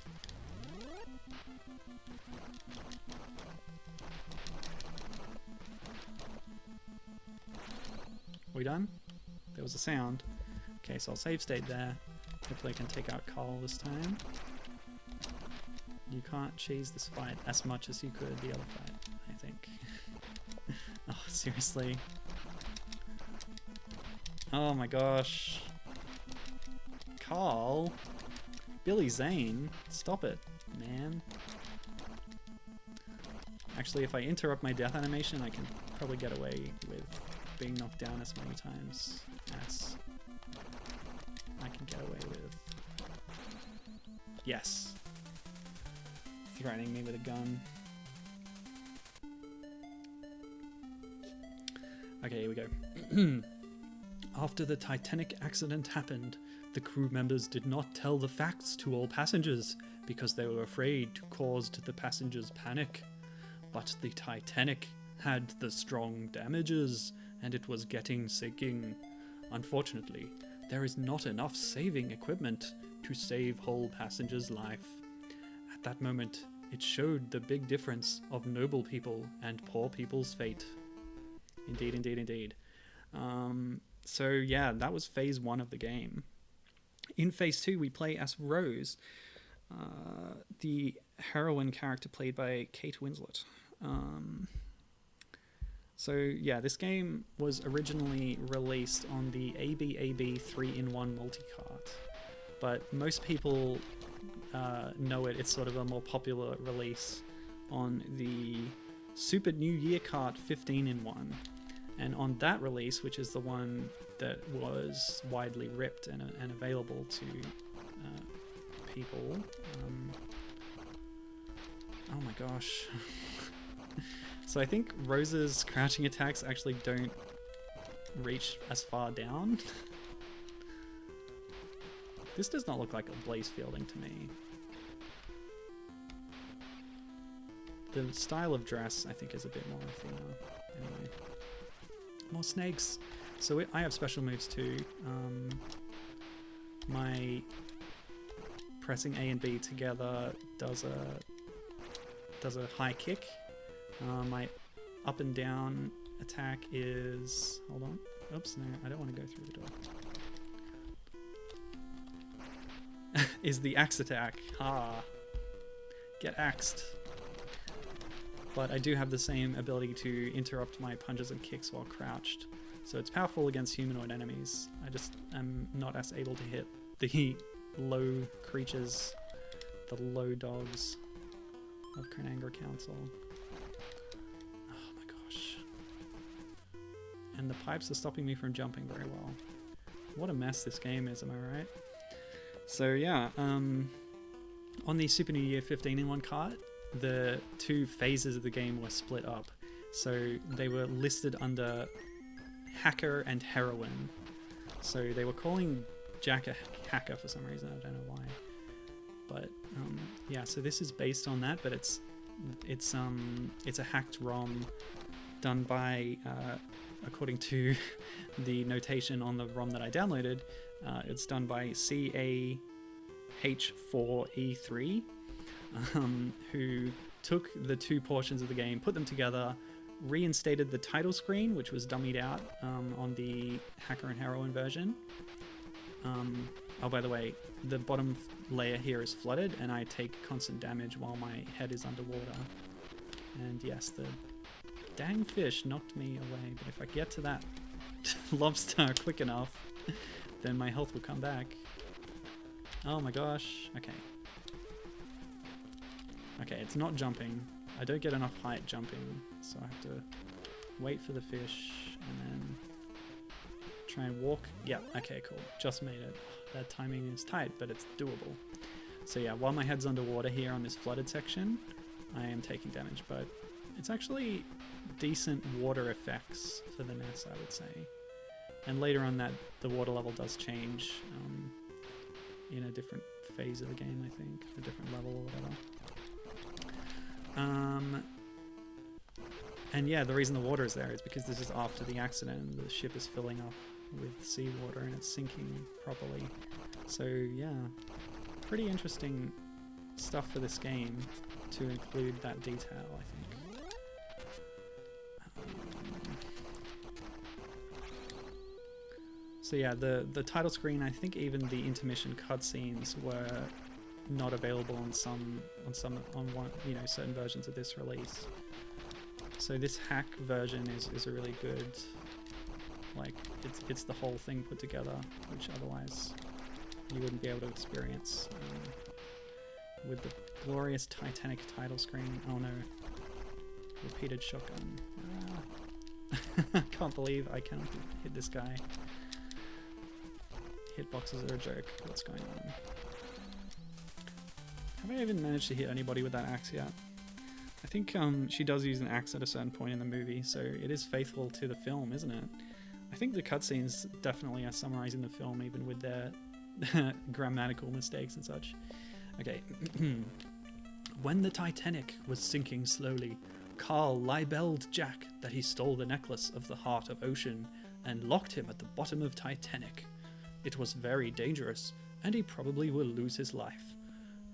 We done? There was a sound. Okay, so I'll save state there. Hopefully I can take out Carl this time. You can't cheese this fight as much as you could the other fight, I think. Oh, seriously. Oh my gosh. Carl? Billy Zane? Stop it, man. Actually, if I interrupt my death animation, I can probably get away with being knocked down as many times as I can get away with. Yes. Threatening me with a gun. Okay, here we go. After the Titanic accident happened, the crew members did not tell the facts to all passengers because they were afraid to cause the passengers panic. But the Titanic had the strong damages and it was getting sinking. Unfortunately, there is not enough saving equipment to save whole passengers' life. At that moment, it showed the big difference of noble people and poor people's fate. Indeed, indeed, indeed. So yeah, that was phase 1 of the game. In phase 2, we play as Rose, the heroine character played by Kate Winslet. So yeah, this game was originally released on the ABAB 3-in-1 multicart, but most people know it. It's sort of a more popular release on the Super New Year cart 15-in-1. And on that release, which is the one that was widely ripped and available to people. Oh my gosh. So I think Rose's crouching attacks actually don't reach as far down. This does not look like a Blaze Fielding to me. The style of dress, I think, is a bit more female. Anyway. More snakes. So I have special moves too. My pressing A and B together does a high kick. My up and down attack is... Hold on. Oops, no, I don't want to go through the door. Is the axe attack. Ha! Get axed. But I do have the same ability to interrupt my punches and kicks while crouched. So it's powerful against humanoid enemies. I just am not as able to hit the low creatures, the low dogs of Krenangra Council. Oh my gosh. And the pipes are stopping me from jumping very well. What a mess this game is, am I right? So yeah, On the Super New Year 15-in-1 cart, the two phases of the game were split up. So they were listed under hacker and heroine. So they were calling Jack a hacker for some reason, I don't know why. But yeah, so this is based on that, but it's a hacked ROM done by, according to the notation on the ROM that I downloaded, it's done by CAH4E3, who took the two portions of the game, put them together, reinstated the title screen, which was dummied out on the hacker and heroine version. Oh, by the way, the bottom layer here is flooded, and I take constant damage while my head is underwater. And yes, the dang fish knocked me away, but if I get to that lobster quick enough, then my health will come back. Oh my gosh, okay. Okay, it's not jumping. I don't get enough height jumping, so I have to wait for the fish and then try and walk. Yeah, okay, cool. Just made it. That timing is tight, but it's doable. So yeah, while my head's underwater here on this flooded section, I am taking damage, but it's actually decent water effects for the NES, I would say. And later on that, the water level does change in a different phase of the game, I think, a different level or whatever. And yeah, the reason the water is there is because this is after the accident and the ship is filling up with seawater and it's sinking properly. So yeah, pretty interesting stuff for this game to include that detail, I think. So yeah, the title screen, I think even the intermission cutscenes were not available on certain versions of this release. So this hack version is a really good, like, it's the whole thing put together, which otherwise you wouldn't be able to experience with the glorious Titanic title screen. Oh no, repeated shotgun. Can't believe I can't hit this guy. Hitboxes are a joke. What's going on? Have I even managed to hit anybody with that axe yet? I think she does use an axe at a certain point in the movie, so it is faithful to the film, isn't it? I think the cutscenes definitely are summarizing the film, even with their grammatical mistakes and such. Okay. When the Titanic was sinking slowly, Carl libelled Jack that he stole the necklace of the Heart of Ocean and locked him at the bottom of Titanic. It was very dangerous, and he probably will lose his life.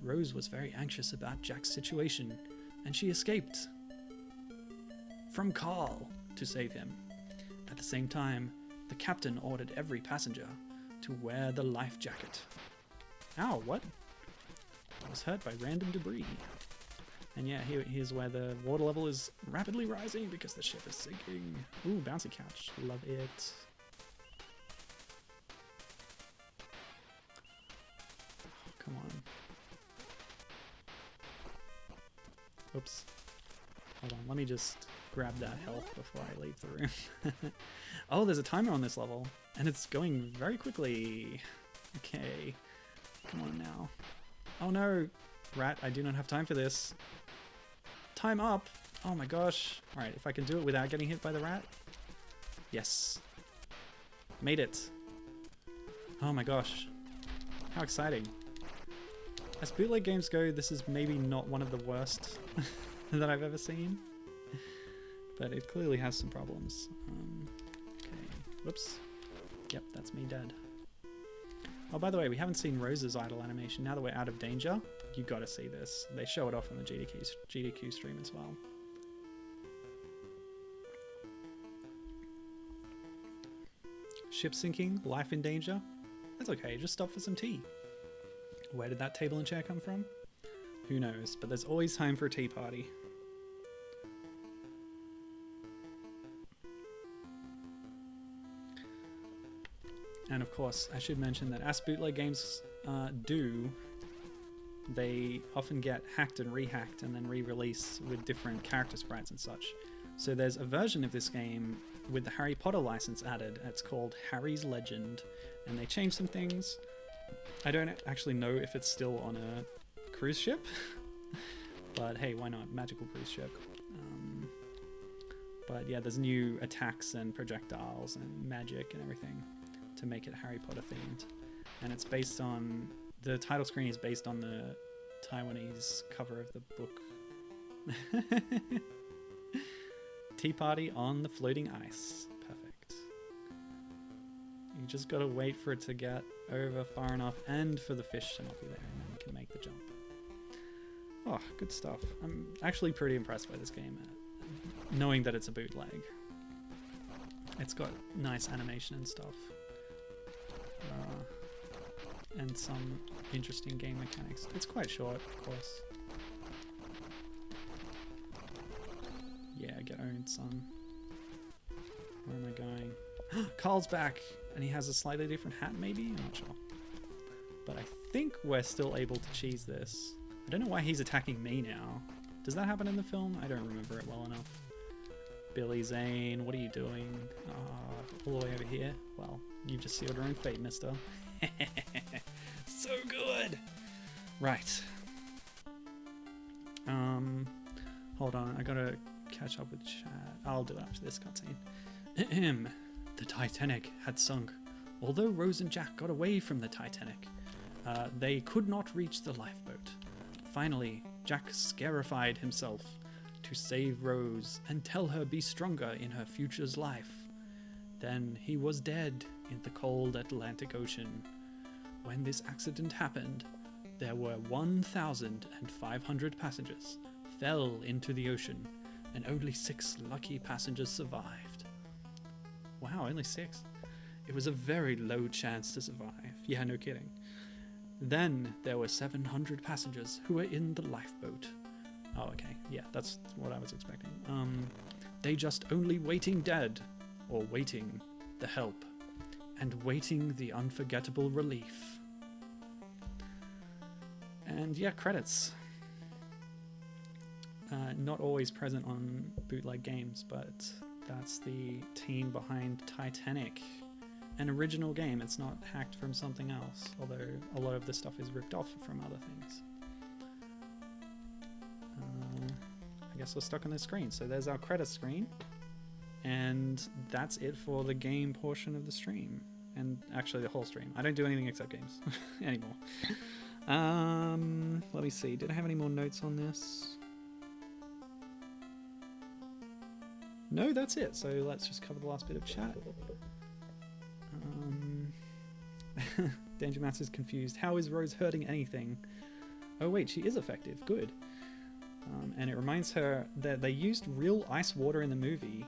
Rose was very anxious about Jack's situation, and she escaped from Carl to save him. At the same time, the captain ordered every passenger to wear the life jacket. Ow, what? I was hurt by random debris. And yeah, here's where the water level is rapidly rising because the ship is sinking. Ooh, bouncy couch. Love it. Oh, come on. Oops. Hold on, let me just grab that health before I leave the room. Oh, there's a timer on this level, and it's going very quickly. Okay, come on now. Oh no, rat, I do not have time for this. Time up! Oh my gosh. Alright, if I can do it without getting hit by the rat. Yes. Made it. Oh my gosh. How exciting. As bootleg games go, this is maybe not one of the worst that I've ever seen. But it clearly has some problems. Okay, whoops. Yep, that's me dead. Oh, by the way, we haven't seen Rose's idle animation. Now that we're out of danger, you gotta see this. They show it off on the GDQ stream as well. Ship sinking, life in danger. That's okay, just stop for some tea. Where did that table and chair come from? Who knows, but there's always time for a tea party. And of course, I should mention that as bootleg games do, they often get hacked and rehacked and then re-released with different character sprites and such. So there's a version of this game with the Harry Potter license added. It's called Harry's Legend, and they changed some things. I don't actually know if it's still on a cruise ship. But hey, why not? Magical cruise ship. But yeah, there's new attacks and projectiles and magic and everything to make it Harry Potter themed. And it's based on, the title screen is based on the Taiwanese cover of the book. Tea party on the floating ice. Perfect. You just gotta wait for it to get over far enough and for the fish to not be there, and then you can make the jump. Oh, good stuff. I'm actually pretty impressed by this game, knowing that it's a bootleg. It's got nice animation and stuff. And some interesting game mechanics. It's quite short, of course. Yeah, get owned, son. Where am I going? Carl's back! And he has a slightly different hat, maybe? I'm not sure. But I think we're still able to cheese this. I don't know why he's attacking me now. Does that happen in the film? I don't remember it well enough. Billy Zane, what are you doing? All the way over here? Well, you've just sealed your own fate, mister. So good! Right. Hold on, I gotta catch up with chat. I'll do it after this cutscene. The Titanic had sunk. Although Rose and Jack got away from the Titanic, they could not reach the lifeboat. Finally, Jack scarified himself to save Rose and tell her be stronger in her future's life. Then he was dead in the cold Atlantic Ocean. When this accident happened, there were 1,500 passengers fell into the ocean, and only 6 lucky passengers survived. Wow, only 6? It was a very low chance to survive. Yeah, no kidding. Then there were 700 passengers who were in the lifeboat. Oh, okay. Yeah, that's what I was expecting. They just only waiting dead, or waiting the help, and waiting the unforgettable relief. And yeah, credits. Not always present on bootleg games, but that's the team behind Titanic. An original game, it's not hacked from something else, although a lot of the stuff is ripped off from other things. I guess we're stuck on this screen. So there's our credits screen, and that's it for the game portion of the stream, and actually the whole stream. I don't do anything except games anymore. Let me see, did I have any more notes on this? No, that's it. So let's just cover the last bit of chat. Danger Mass is confused. How is Rose hurting anything? Oh wait, she is effective. Good. And it reminds her that they used real ice water in the movie.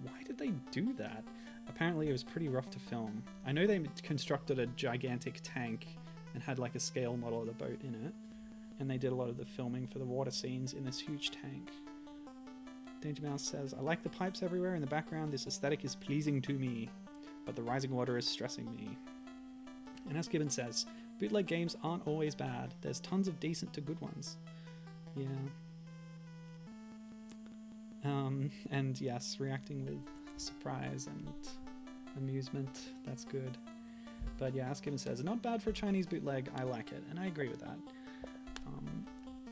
Why did they do that? Apparently it was pretty rough to film. I know they constructed a gigantic tank and had like a scale model of the boat in it. And they did a lot of the filming for the water scenes in this huge tank. Danger Mouse says, I like the pipes everywhere in the background. This aesthetic is pleasing to me, but the rising water is stressing me. And as Gibbon says, bootleg games aren't always bad. There's tons of decent to good ones. Yeah. And yes, reacting with surprise and amusement. That's good. But yeah, as Gibbon says, not bad for a Chinese bootleg. I like it, and I agree with that.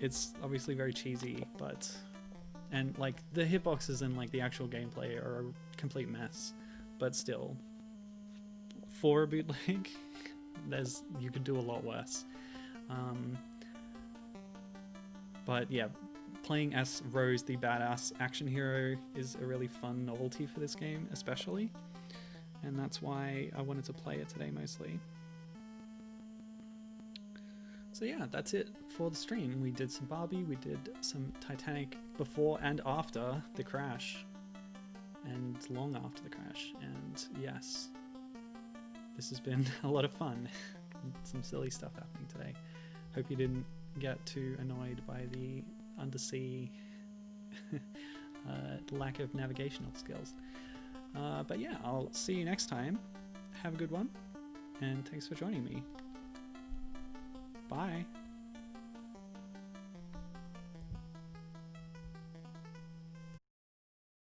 It's obviously very cheesy, but... And like the hitboxes and like the actual gameplay are a complete mess, but still, for a bootleg, you could do a lot worse. But yeah, playing as Rose, the badass action hero, is a really fun novelty for this game, especially, and that's why I wanted to play it today mostly. So yeah, that's it for the stream. We did some Barbie, we did some Titanic before and after the crash, and long after the crash, and yes, this has been a lot of fun. Some silly stuff happening today. Hope you didn't get too annoyed by the undersea lack of navigational skills. But yeah, I'll see you next time. Have a good one, and thanks for joining me. Bye.